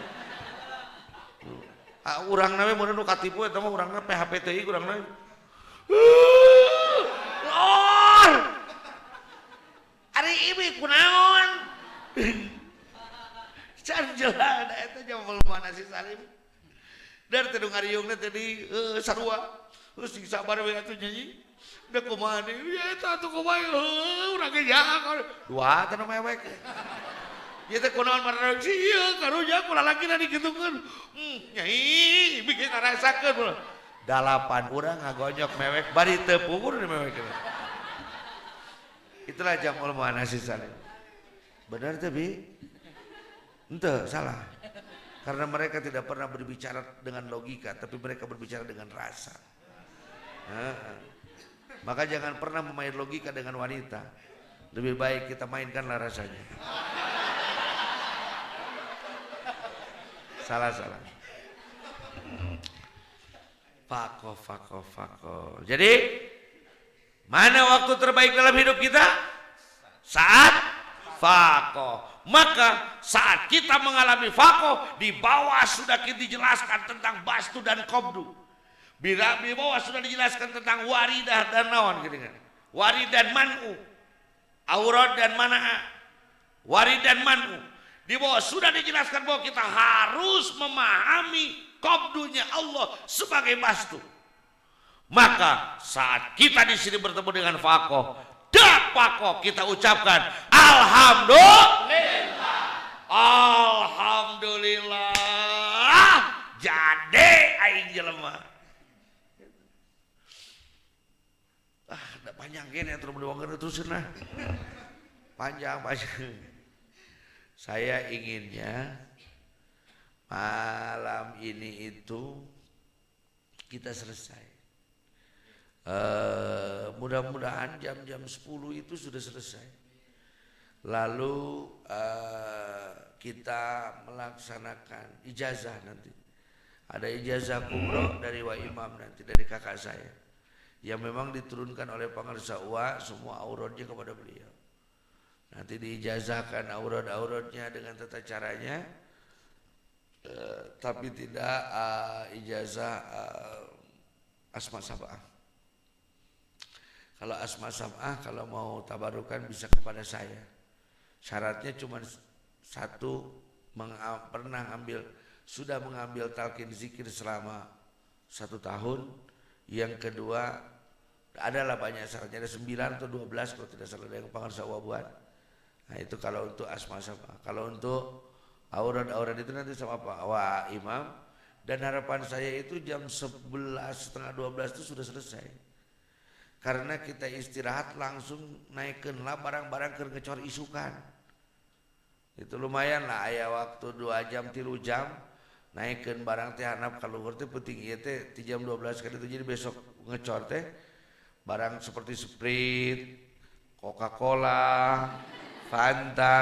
Urangna we mun nu katipu eta mah urangna PHP teuing urangna. Lol. Ari ieu kunaon? Can jelas da eta jamal muannatsi salim. Dari tadi ngariungna tadi sarua, terus sabar we atuh nyanyi. Da kumaha deui? Ya eta atuh kumaha urang ge jangan. Dua teh mewek. Ieu teh kunaon marana sih ieu karunya ku lalakina digitukeun. Nyai bikin ngarasakeun. 8 urang ngagonyok mewek bari teu pugur mewek. Itulah jamul muannatsi salim. Benar teh Bi? Henteu, salah. Karena mereka tidak pernah berbicara dengan logika, tapi mereka berbicara dengan rasa. Maka jangan pernah memain logika dengan wanita. Lebih baik kita mainkanlah rasanya. Salah. Fako. Jadi mana waktu terbaik dalam hidup kita? Saat fako. Maka saat kita mengalami fako, di bawah sudah kita dijelaskan tentang bastu dan qabdu. Di bawah sudah dijelaskan tentang waridah dan naon gitu kan. Warid dan man'u, aurat dan man'a, warid dan man'u. Di bawah sudah dijelaskan bahwa kita harus memahami qabdunya Allah sebagai bastu. Maka saat kita di sini bertemu dengan fako, fako kita ucapkan Alhamdulillah jadi aing jelema. Da panjang gini terus mendoakeun terusna. Panjang. Saya inginnya malam ini itu kita selesai. Mudah-mudahan jam-jam 10 itu sudah selesai. Lalu kita melaksanakan ijazah nanti. Ada ijazah kubro dari Wa Imam nanti dari kakak saya yang memang diturunkan oleh pengarsa Wa semua auratnya kepada beliau. Nanti diijazahkan aurat-auratnya dengan tata caranya, tapi tidak ijazah asma sab'ah. Kalau asma sab'ah kalau mau tabarukan bisa kepada saya. Syaratnya cuma satu, sudah mengambil talqin zikir selama 1 tahun. Yang kedua, adalah banyak syaratnya, ada 9 atau 12 kalau tidak salah yang pengarsa Wa buat. Nah itu kalau untuk asma sab'ah. Kalau untuk aurat-aurat itu nanti sama Pak Wa Imam. Dan harapan saya itu jam 11 setengah 12 itu sudah selesai. Karena kita istirahat langsung naikkanlah barang-barang ke ngecor isukan. Itu lumayan lah, aya waktu 2 jam 3 jam naikkan barang teh hanap kaluhur teh penting ieu teh di jam 12 kali itu. Jadi besok ngecor teh barang seperti Sprite, Coca-Cola, Fanta.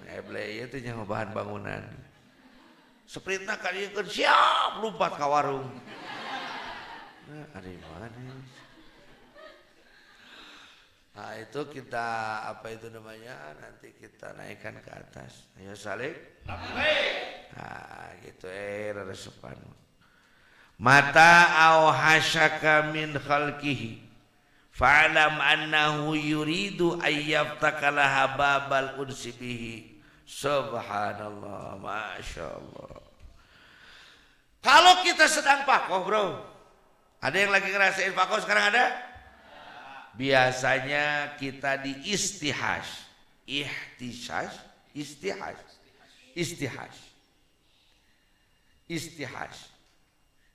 Eble ieu teh nya bahan bangunan. Sprite-na kalieun siap lompat ka warung. Ada mana? Nah itu kita apa itu namanya, nanti kita naikkan ke atas. Ayo saling. Nah gitu rada sopan. Mata au hasyaka min khalqihi fa'lam annahu yuridu ayyaftakala hababal unsi bihi. Subhanallah, Masya Allah. Kalau kita sedang pakoh bro, ada yang lagi ngerasain pakoh sekarang ada? Biasanya kita di istihaj, istihaj.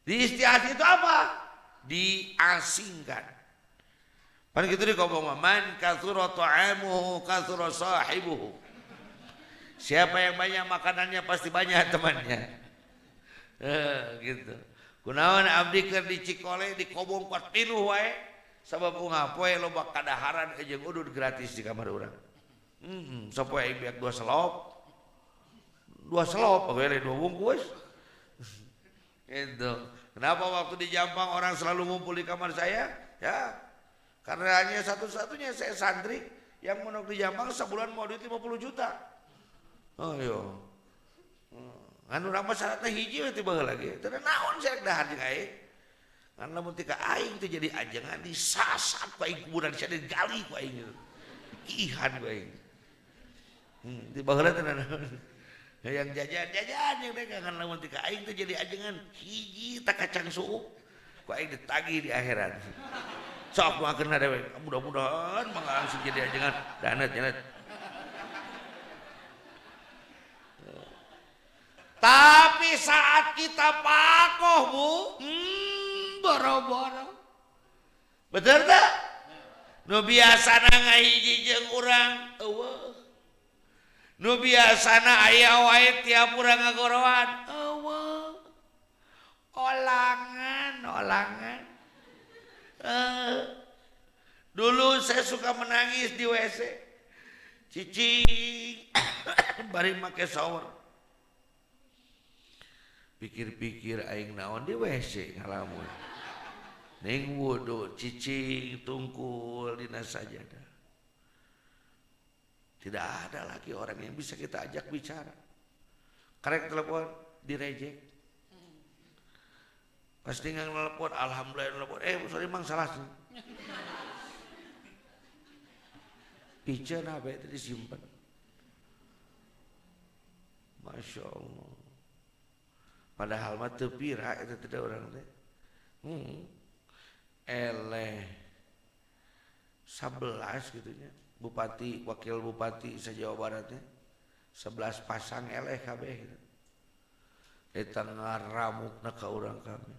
Di istihaj itu apa? Diasingkan. Pan gitu di ngomong man katsura ta'amuhu katsura sahibuhu. Siapa yang banyak makanannya pasti banyak temannya. Gitu. Kunaon abdi keur di Cikole di kobong 4 pinuh wae. Sabab unga poe loba kadaharan jeung udud gratis di kamar urang. Sapoe aing biak 2 selop. 2 selop bere 2 bungkus. Itu. Kenapa waktu di Jampang orang selalu ngumpul di kamar saya? Ya. Karena hanya satu-satunya saya santri yang menok di Jampang sebulan mau duit 50 juta. Oh iya. Anu urang mah syaratna hiji we teh baheula lagi. Teu naon saya dahar jeung aing. Kan lamun tika aing teh jadi ajengan disasap ku aing kuburan sia digali ku aing. Ihan ku aing. Di baheula teh yang jajan yang dagangan lamun tika aing teh jadi ajengan hiji tak kacang suuk ku aing ditagih di akhirat. Sok makeun dewe. Mudah-mudahan mangga langsung jadi ajengan danet. Tapi saat kita pakoh bu, boro-boro, betul tak? Nu biasana ngahiji jeung urang, eueuh. Nu biasana aya wae tiap urang ngagorowan, eueuh. Olangan. Dulu saya suka menangis di WC, cicing, bari make shower. Pikir-pikir aing naon di WC ngalamun. Ning wudu cicing tungkul dina sajadah. Tidak ada lagi orang yang bisa kita ajak bicara. Karek telepon direjek. Pas tinggal telepon alhamdulillah telepon sorry mang salah. Piceun apa itu disimpan. Masya Allah. Padahal mah teu pira eta teh urang teh. Eleh 11 gitu nya. Bupati, wakil bupati se-Jawa Barat teh 11 pasang eleh kabeh gitu. Eta ngaramukna ka urang kami.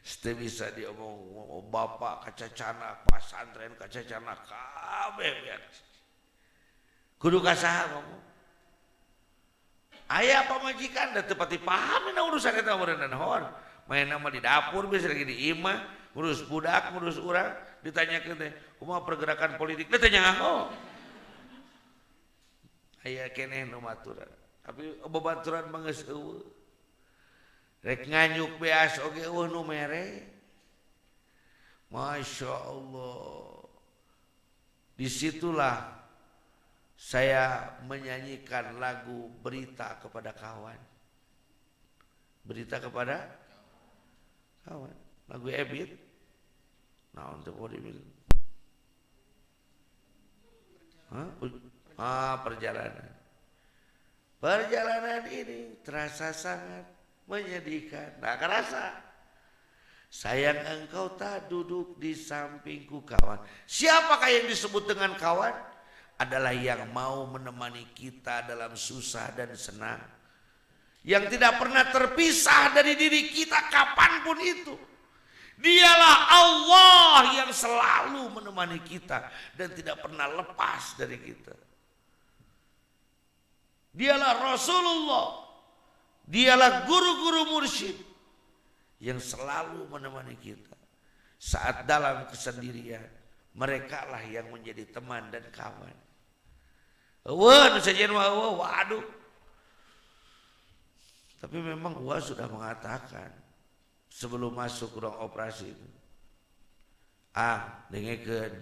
Teu bisa diomong bapak kacacana pasantren kacacana kabeh beak. Kudu ka saha ngomong. Aya pamajikan da teu pati paham na urusan eta meureunna naon. Main nama di dapur bisa lagi di imah, ngurus budak, ngurus urang, ditanyakeun teh, kumaha pergerakan politik? Teu tanya nganggo. Aya keneh nu matur. Tapi babaturan mah geus eueuh. Rek nganyuk beas oge eueuh nu mere. Masya Allah. Disitulah saya menyanyikan lagu Berita Kepada Kawan. Berita kepada kawan. Lagu Ebit. Nah untuk mau dibilang. Perjalanan. Perjalanan ini terasa sangat menyedihkan. Nah kerasa. Sayang engkau tak duduk di sampingku kawan. Siapakah yang disebut dengan kawan? Adalah yang mau menemani kita dalam susah dan senang. Yang tidak pernah terpisah dari diri kita kapanpun itu. Dialah Allah yang selalu menemani kita dan tidak pernah lepas dari kita. Dialah Rasulullah. Dialah guru-guru mursyid yang selalu menemani kita. Saat dalam kesendirian, merekalah yang menjadi teman dan kawan. Waduh. Tapi memang gua sudah mengatakan sebelum masuk ruang operasi itu. Dengekeun.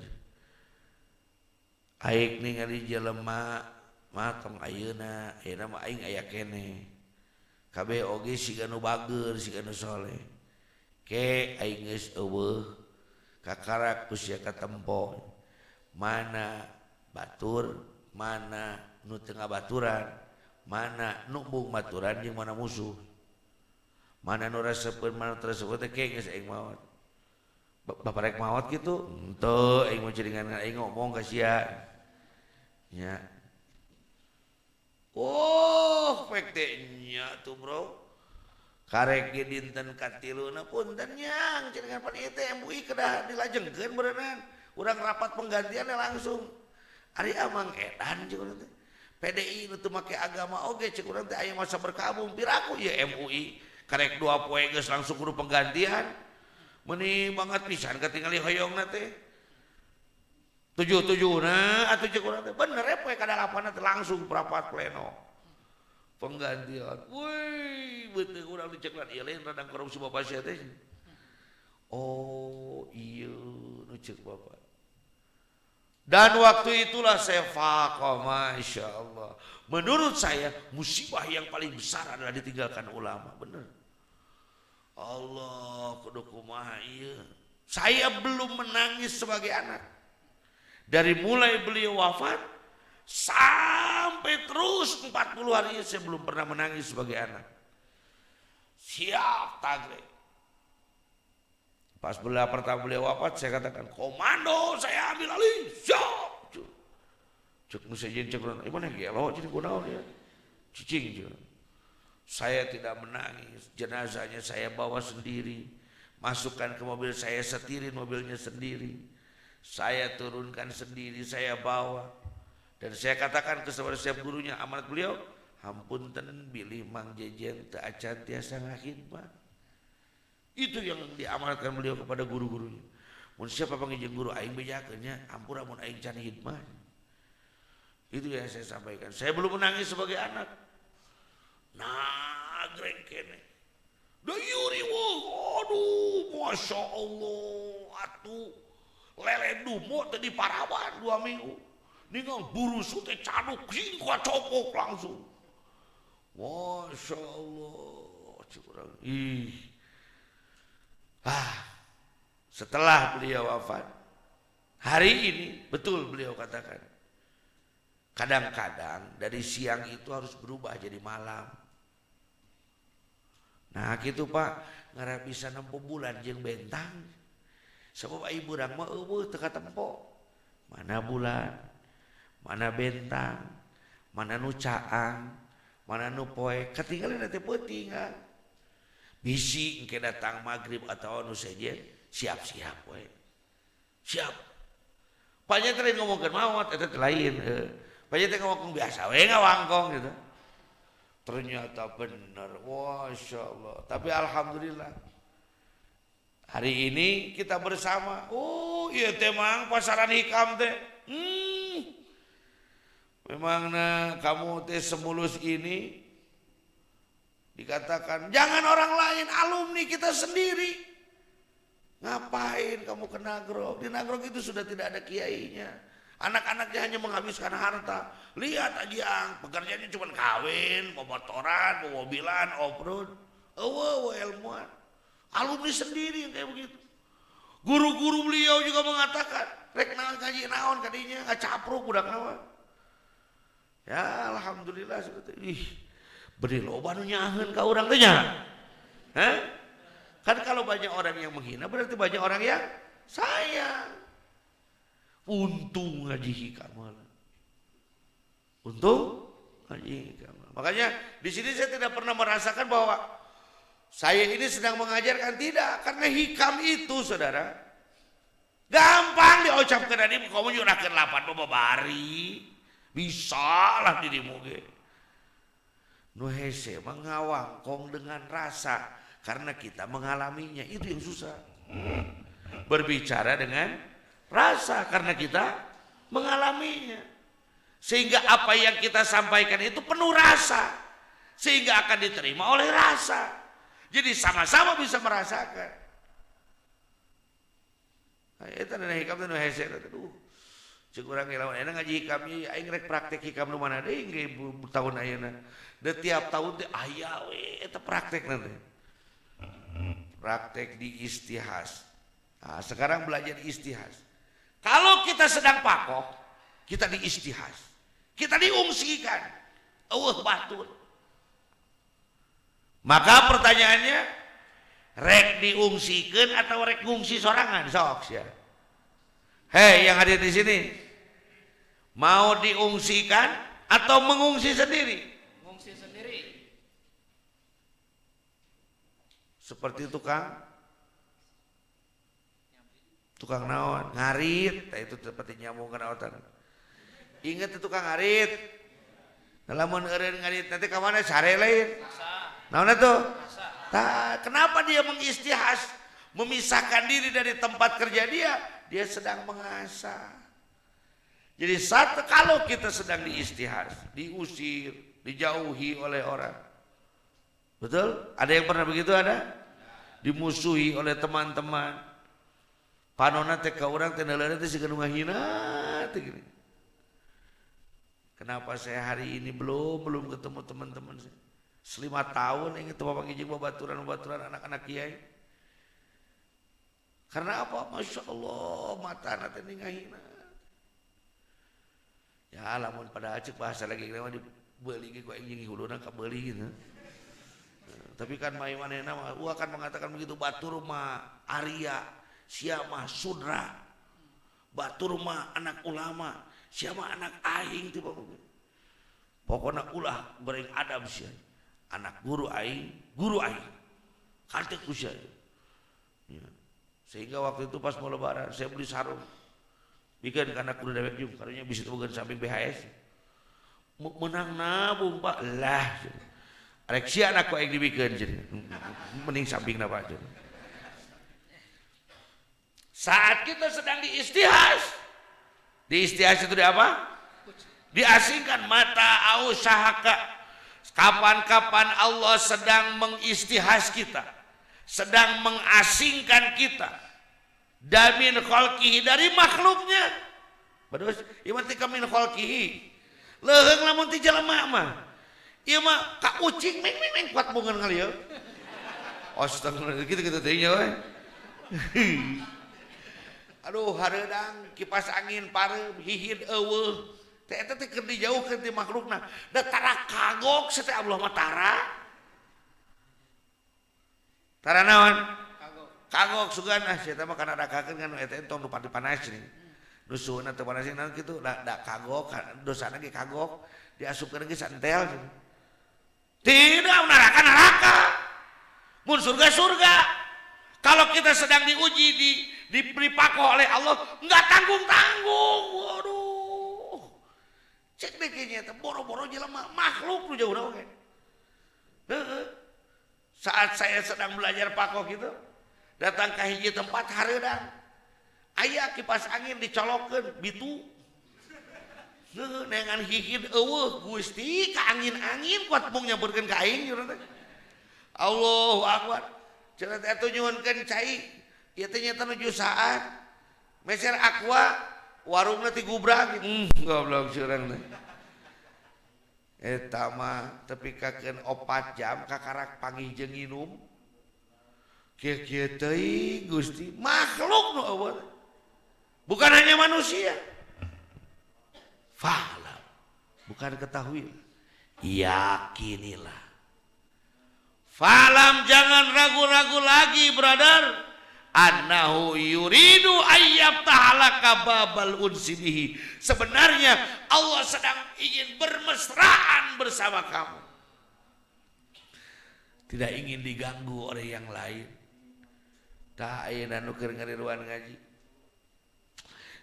Aik ningali jelema mah tong ayeuna mah aing aya keneh. Kabeh oge siga nu bageur, siga nu soleh. Ke aing geus eueuh kakarak ku sia katempo. Mana batur, mana nu teu ngabaturan, mana nu bung baturan jeung mana musuh. Mana nu resepeun, mana teu resepeun teh ke geus aing maot. Bapak rek maot kitu? Henteu aing mah ceringan aing ngomong ka sia. Nya. Pek teh nya tuh bro. Karek ge dinten katiluna punten nyang ceringan panitia teh MUI kedah dilajengkeun berenang. Urang rapat penggantiannya langsung. Ari amang edan cik urang teh. PDI nu teu make agama oge cik urang teh aya masa berkabung piraku ieu MUI. Karek 2 poe geus langsung kudu penggantian. Meuni banget pisan katingali hoyongna teh. 7-7 atuh cek urang teh bener poe kadalapan teh langsung rapat pleno. Penggantian. Woi, beuteuh urang diceklan ieu lain radang korupsi Bapak sia teh. Oh, iya nu ceuk Bapak. Dan waktu itulah saya faqah, Masya Allah. Menurut saya musibah yang paling besar adalah ditinggalkan ulama, bener. Allah kudu kumaha ieu. Saya belum menangis sebagai anak. Dari mulai beliau wafat sampai terus 40 hari saya belum pernah menangis sebagai anak. Siap tagre. Pas pertama beliau wafat saya katakan komando saya ambil alih. Siap. Cuk nu sejen cek urang, "Mana gelo jadi kunaon ya?" Cicing cuk. Saya tidak menangis, jenazahnya saya bawa sendiri. Masukkan ke mobil saya, setirin mobilnya sendiri. Saya turunkan sendiri, saya bawa. Dan saya katakan ke setiap gurunya, amanat beliau, hampunten bilih Mang Jejen teu acan tiasa ngahidmah. Itu yang diamanatkan beliau kepada guru-gurunya. Mun siapa pangijeng guru aing bejakeun nya, ampura mun aing can hidmah. Itu yang saya sampaikan. Saya belum menangis sebagai anak. Nah, greng kene. Da yuri aduh, Masya Allah, atuh lele dumo tadi paraban 2 minggu. Ningal buru sute caduk singkwa copok langsung. Masya Allah, curang. Setelah beliau wafat, hari ini betul beliau katakan, kadang-kadang dari siang itu harus berubah jadi malam. Nah gitu Pak, ngara bisa nempo bulan jeung bentang. Sebab ibu urang mah eueuh teu katempo. Mana bulan, mana bentang, mana nu caang, mana nu poe, katinggalan teh peuting. Bisi engke datang maghrib atau nu sejen, siap-siap we. Siap. Panya teh ngomongkeun maot eta teh lain. Panya teh ngomong biasa we ngawangkong gitu. Ternyata benar, Masya Allah. Tapi alhamdulillah hari ini kita bersama. Oh iya teh mang pasaran hikam teh. Memangnya kamu teh semulus ini dikatakan jangan orang lain, alumni kita sendiri. Ngapain kamu ke Nagrog? Di Nagrog itu sudah tidak ada kiainya. Anak-anaknya hanya menghabiskan harta. Lihat aja yang pekerjaannya cuma kawin, motoran, mobilan, off-road. Ilmuwan. Alumni sendiri yang kayak begitu. Guru-guru beliau juga mengatakan, rek naon ngaji naon kadinya, ngacapruk budak naon. Ya alhamdulillah seperti ih. Beri loba nu nyaheun ka urang teh nya. Hah? Kan kalau banyak orang yang menghina berarti banyak orang yang sayang. Untung ngaji hikam malah. Untung ngaji hikam. Makanya di sini saya tidak pernah merasakan bahwa saya ini sedang mengajarkan, tidak, karena hikam itu saudara gampang diucapkan tadi kamu nyurahkeun lapan babari. Bisa lah dirimu ge. Nu hese mengawangkong dengan rasa karena kita mengalaminya, itu yang susah. Berbicara dengan rasa karena kita mengalaminya. Sehingga apa yang kita sampaikan itu penuh rasa, sehingga akan diterima oleh rasa. Jadi sama-sama bisa merasakan. Nah, itu adalah hikam itu hese. Aduh, cek urang lawan enak ngaji hikam ieu aing rek praktek hikam nu mana deui ge tahun ayeuna. Da tiap tahun teh aya we eta praktek nanti. Praktek di istihas. Nah, sekarang belajar istihas. Kalau kita sedang pakoh, kita di istihas. Kita diungsikan. Batul. Maka pertanyaannya, rek diungsikan atau rek ngungsi sorangan? Sok ya. Hei yang hadir di sini, mau diungsikan atau mengungsi sendiri? Mengungsi sendiri. Seperti tukang naon, ngarit, itu seperti nyambung ke naotan. Ingat itu tukang ngarit. Lamun eureun ngarit nanti ka mana sare lain. Naon itu? Kenapa dia mengistihas, memisahkan diri dari tempat kerja dia? Dia sedang mengasah. Jadi kalau kita sedang diistihas, diusir, dijauhi oleh orang. Betul? Ada yang pernah begitu ada? Dimusuhi oleh teman-teman. Panona teh ka urang teh neuleureun teh sikeun ngahina teh gini. Kenapa saya hari ini belum ketemu teman-teman saya? 5 tahun ingin ketemu Bapak Kijing babaturan anak-anak kiai. Karena apa? Masya Allah mata nanti ngahina. Ya lamun pada acik bahasa lagi nama dibeli ku anjing huluna ka beuli gitu. Tapi kan mai manehna mah akan mengatakan begitu, batur mah Arya, sia mah sudra. Batur mah anak ulama, sia mah anak aing teh Bapak. Pokona ulah bering adab sia. Anak guru aing. Kantek ku sia. Ya. Sehingga waktu itu pas mau lebaran saya beli sarung. Bikin karena kudu dewek juga karunya bisa tukeun samping BHS. Menang nabung Pak lah. Arek sia anak ku aing dibikeun jadi. Mending sampingna Pak. Saat kita sedang diistihas. Diistihas itu di apa? Diasingkan mata ausahaka. Kapan-kapan Allah sedang mengistihas kita, sedang mengasingkan kita damin khalqihi, dari makhluknya. Bagus, ieu teh min khalqihi. Leuheung lamun ti jelema mah. Ieu mah ka ucing meng kuat bungeun kali ya. Astagfirullah gitu teh nya we. Aduh hareudang kipas angin pareuh hihid eueuh. Eta teh keur dijauhkeun ti makhlukna. Da tara kagok teh Allah mah tara. Tara naon? Kagok sugan sia teh mah kana dakakeun kan eta entong nu panas nih. Nu suhuna teu panas naon kitu da kagok dosana ge kagok diasupkeun ge santel. Tidak, neraka. Mun surga. Kalau kita sedang diuji diberi pakoh oleh Allah, enggak tanggung-tanggung. Waduh. Cek deh kayaknya, boro-boro jelema makhluk lu jauh oke. Saat saya sedang belajar pakoh gitu, datang ke hiji tempat hareudang. Aya kipas angin dicolokkeun bitu. dengan hihid eueuh Gusti ka angin-angin kuat mung nyamperkeun ka aing urang teh. Allahu akbar. Cenah teh atuh nyuhunkeun cai. Ieu teh nyata nuju saat. Meser aqua warungna ti gubrak. Goblok surang teh. Eta mah tepikakeun 4 jam kakarak panggih jeung nginum. Kieu-kieu teuing Gusti, makhluk nu eueuh. Bukan hanya manusia. Fa'lam, bukan ketahui, yakinilah. Fa'lam, jangan ragu-ragu lagi, brother. Annahu yuridu ayyabtahalaka babal unsi bihi. Sebenarnya Allah sedang ingin bermesraan bersama kamu. Tidak ingin diganggu oleh yang lain. Tah ayeuna nu keur ngariruan ngaji.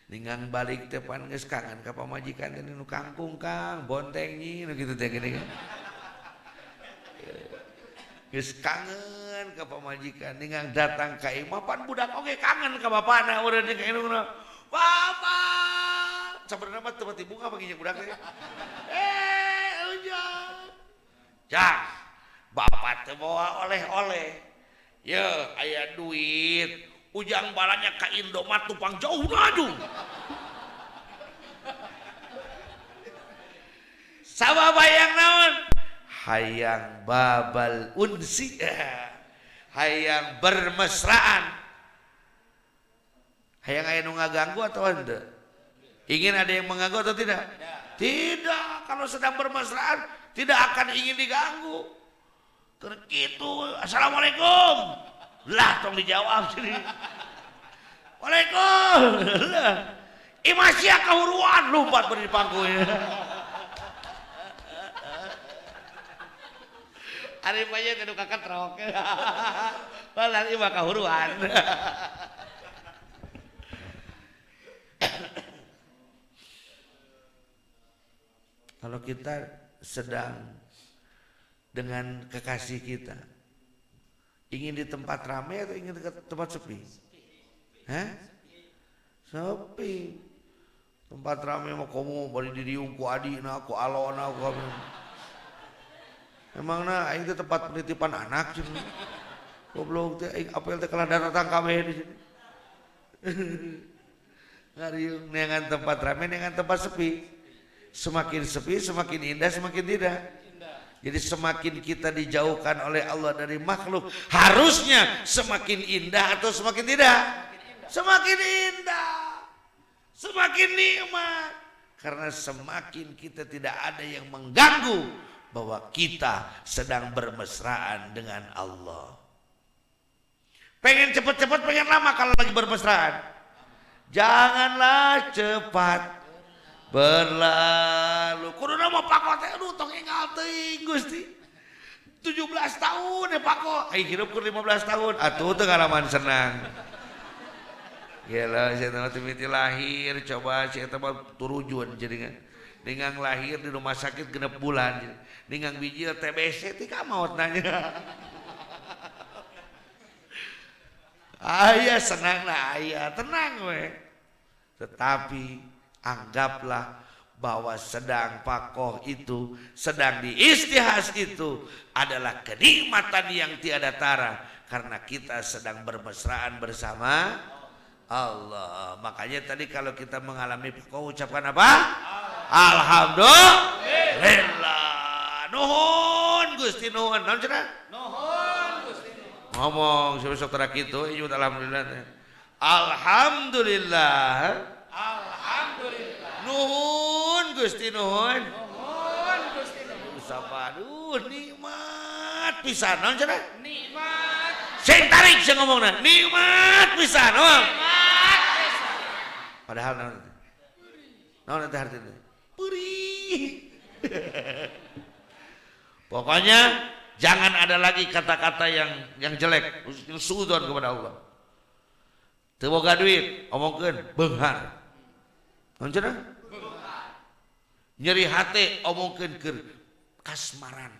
Ningang balik teh pan geus kangen ka pamajikan teh nu kangkung Kang, bonteng nyi nu kitu teh gini kan. Geus kangen ka pamajikan, ningang datang ka imah pan budak oge kangen ka bapana urang ka indungna. Papa, sabenerna mah teu mati bunga panggih budak teh. Ujang. Cak, bapak teh bawa oleh-oleh. Ya, aya duit, ujang balanya ka Indomaret tupang jauh naju. Sabab hayang naon? Hayang babal unsi, hayang bermesraan. Hayang aya nu ngaganggu atau henteu? Ingin ada yang mengganggu atau tidak? Tidak, kalau sedang bermesraan tidak akan ingin diganggu. Gitu, assalamualaikum. Lah tong dijawab sini. Waalaikumsalam. Lah. Imasya kahuruan lumpat beri pangkunya. Ari maya teh nu kaketrok. Walah imah kahuruan. Kalau kita sedang dengan kekasih kita, ingin di tempat ramai atau ingin di tempat sepi? Hah? Sepi. Tempat ramai mah komo bari diriung ku adina, ku alona, ku kami. Emangna aing teh tempat penitipan anak cenah. Goblok teh aing apel teh kalah datang kabeh di sini. Ngariung neangan tempat ramai, neangan tempat sepi. Semakin sepi, semakin indah, semakin tidak. Jadi semakin kita dijauhkan oleh Allah dari makhluk, harusnya semakin indah atau semakin tidak? Semakin indah, semakin nikmat. Karena semakin kita tidak ada yang mengganggu bahwa kita sedang bermesraan dengan Allah. Pengen cepat-cepat, pengen lama kalau lagi bermesraan. Janganlah cepat berlalu. Kudu nama Pako teh aduh tong enggal teuing Gusti. 17 tahun ya Pako. Ai hirup keur 15 tahun. Atuh teu ngalaman senang. Gila saya teh mati lahir coba saya teh turujuan jadi ningang lahir di rumah sakit genep bulan. Ningang biji TBC ti ka maot nanya. Aya senang lah aya, tenang we. Tetapi anggaplah bahwa sedang Pakoh itu, sedang di istihas itu adalah kenikmatan yang tiada tara karena kita sedang bermesraan bersama Allah. Makanya tadi kalau kita mengalami Pakoh ucapkan apa? Alhamdulillah. Nuhun Gusti nuhun. Naon cenah? Nuhun Gusti. Ngomong besok terak itu ieu alhamdulillah. Alhamdulillah. Alhamdulillah. Nuhun Gusti nuhun. Nuhun Gusti nuhun. Sabaduh nikmat pisan. Naon cenah? Nikmat. Sing tarik sing ngomongna. Nikmat pisan. Nikmat pisan. Padahal naon? Naon teh artinya? Perih. Pokoknya jangan ada lagi kata-kata yang jelek, yang suudzon kepada Allah. Teu boga duit, omongkeun beunghar. Naon cenah? Nyeri hate omongkeun keur kasmaran.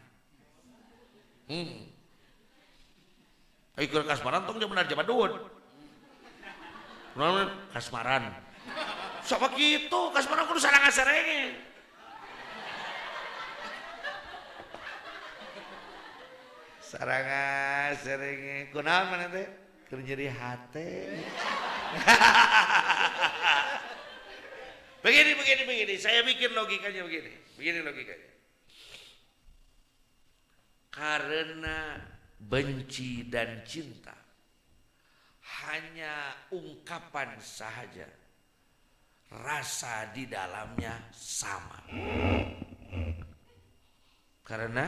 Ai keur kasmaran tong bener jaman duun. Naon kasmaran? Sama gitu, kasmaran kudu sarang sarenge. Sarang sarenge, kunaon mana teh? Keur nyeri hate. Begini, saya bikin logikanya begini. Begini logikanya. Karena benci dan cinta hanya ungkapan saja. Rasa di dalamnya sama. Karena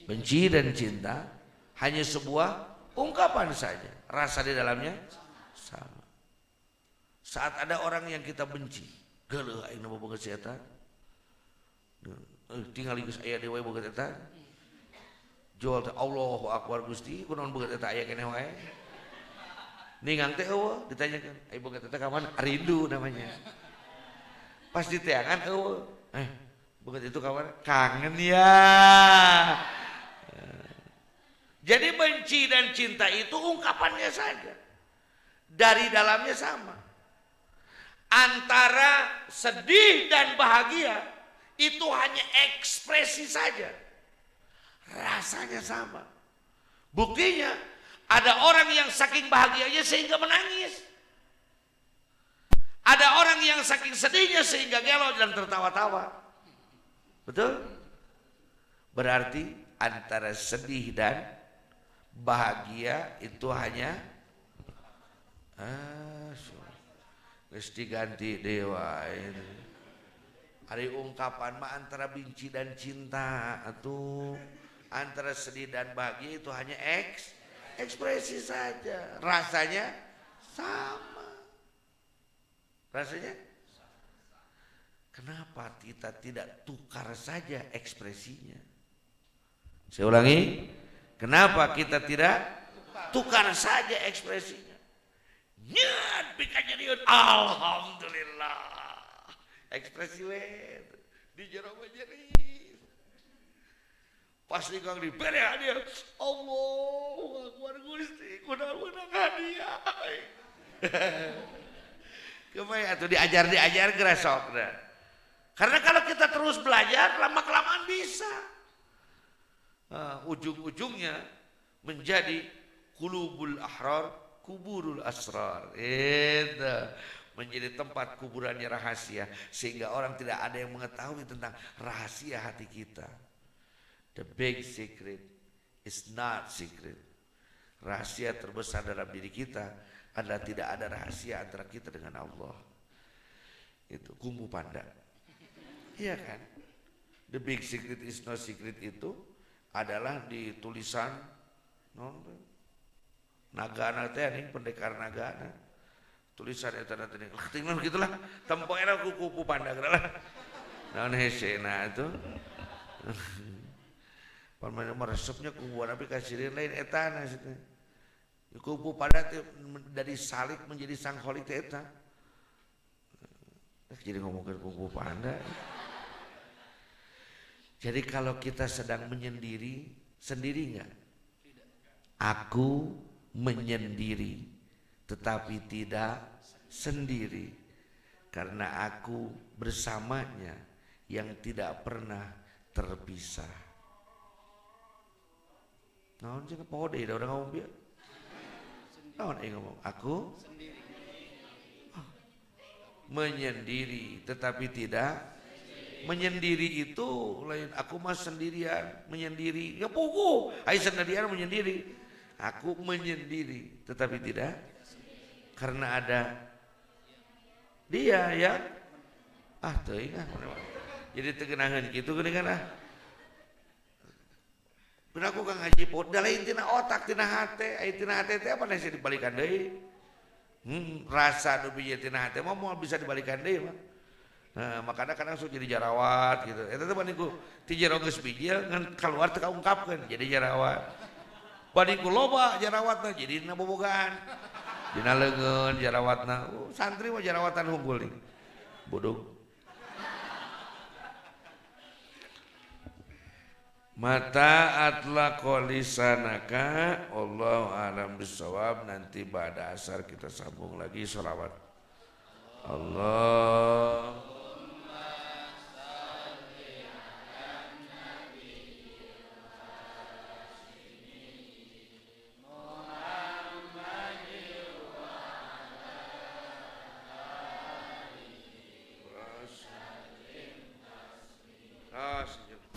benci dan cinta hanya sebuah ungkapan saja. Rasa di dalamnya sama. Saat ada orang yang kita benci, geuleuh aing mah boga si eta. Tingali geus aya dewe boga eta. Jual teh Allahu Akbar Gusti, kunaon boga eta aya keneh wae. Ningang teh eueuh ditanyakeun, ai boga eta ka mana? Rindu namanya. Pas diteangan eueuh. Boga itu ka mana? Kangen ya. Jadi benci dan cinta itu ungkapannya saja. Dari dalamnya sama. Antara sedih dan bahagia itu hanya ekspresi saja. Rasanya sama. Buktinya ada orang yang saking bahagianya sehingga menangis. Ada orang yang saking sedihnya sehingga gelo dan tertawa-tawa. Betul? Berarti antara sedih dan bahagia itu hanya geus diganti dewa ini. Hari ungkapan mah antara benci dan cinta atuh. Antara sedih dan bahagia itu hanya ekspresi saja. Rasanya sama. Rasanya kenapa kita tidak tukar saja ekspresinya? Saya ulangi, kenapa kita tidak tukar saja ekspresinya? Nyat pikanya nyeriun, alhamdulillah. Ekspresi we di jero jadi. Pasti kang diberi hadiah. Allahu Akbar Gusti, kunaon hadiah. Kemana tuh diajar geus sok dah. Karena kalau kita terus belajar lama-kelamaan bisa. Ujung-ujungnya menjadi qulubul ahrar, kuburul asrar. Itu menjadi tempat kuburannya rahasia sehingga orang tidak ada yang mengetahui tentang rahasia hati kita. The big secret is not secret. Rahasia terbesar dalam diri kita adalah tidak ada rahasia antara kita dengan Allah. Itu Kungfu Panda. Iya kan? The big secret is not secret itu adalah di tulisan Nagana teh nih pendekar Nagana. Tulisan eta teh tinggal gitulah. Tempo era Kungfu Panda lah. Naon hesena itu. Pamana meresepnya kuburan tapi kasirin lain etana situ. Kungfu Panda dari salik menjadi sang holik teh eta. Jadi ngomongin Kungfu Panda. Jadi kalau kita sedang menyendiri, sendiri enggak? Aku menyendiri, tetapi tidak sendiri. Karena aku bersamanya yang tidak pernah terpisah. Naon cenah pode da urang ngomong bieu. Naon aing ngomong? Aku menyendiri tetapi tidak menyendiri itu lain aku mah sendirian menyendiri ya pugu ai sendirian menyendiri aku menyendiri tetapi tidak karena ada dia yang teuing jadi tegenangan gitu geuning kan bener aku Kang Haji pot da lain tina otak tina hate ai tina hate teh apa nasi dibalikan deui rasa nu bijih tina hate mah moal bisa dibalikan deui mah. Nah, makanya kadang suka jadi jarawat gitu. Eta teh baniku ti jero geus bijil ngan kaluar teu kaungkapkeun jadi jarawat. Baniku loba jarawatna jadi dina bobogaan. Dina leungeun jarawatna. Santri mah jarawatan hunggul nih. Bodoh. Mata atlaqa lisanaka Allahu a'lam bissawab. Nanti pada asar kita sambung lagi sholawat. Allah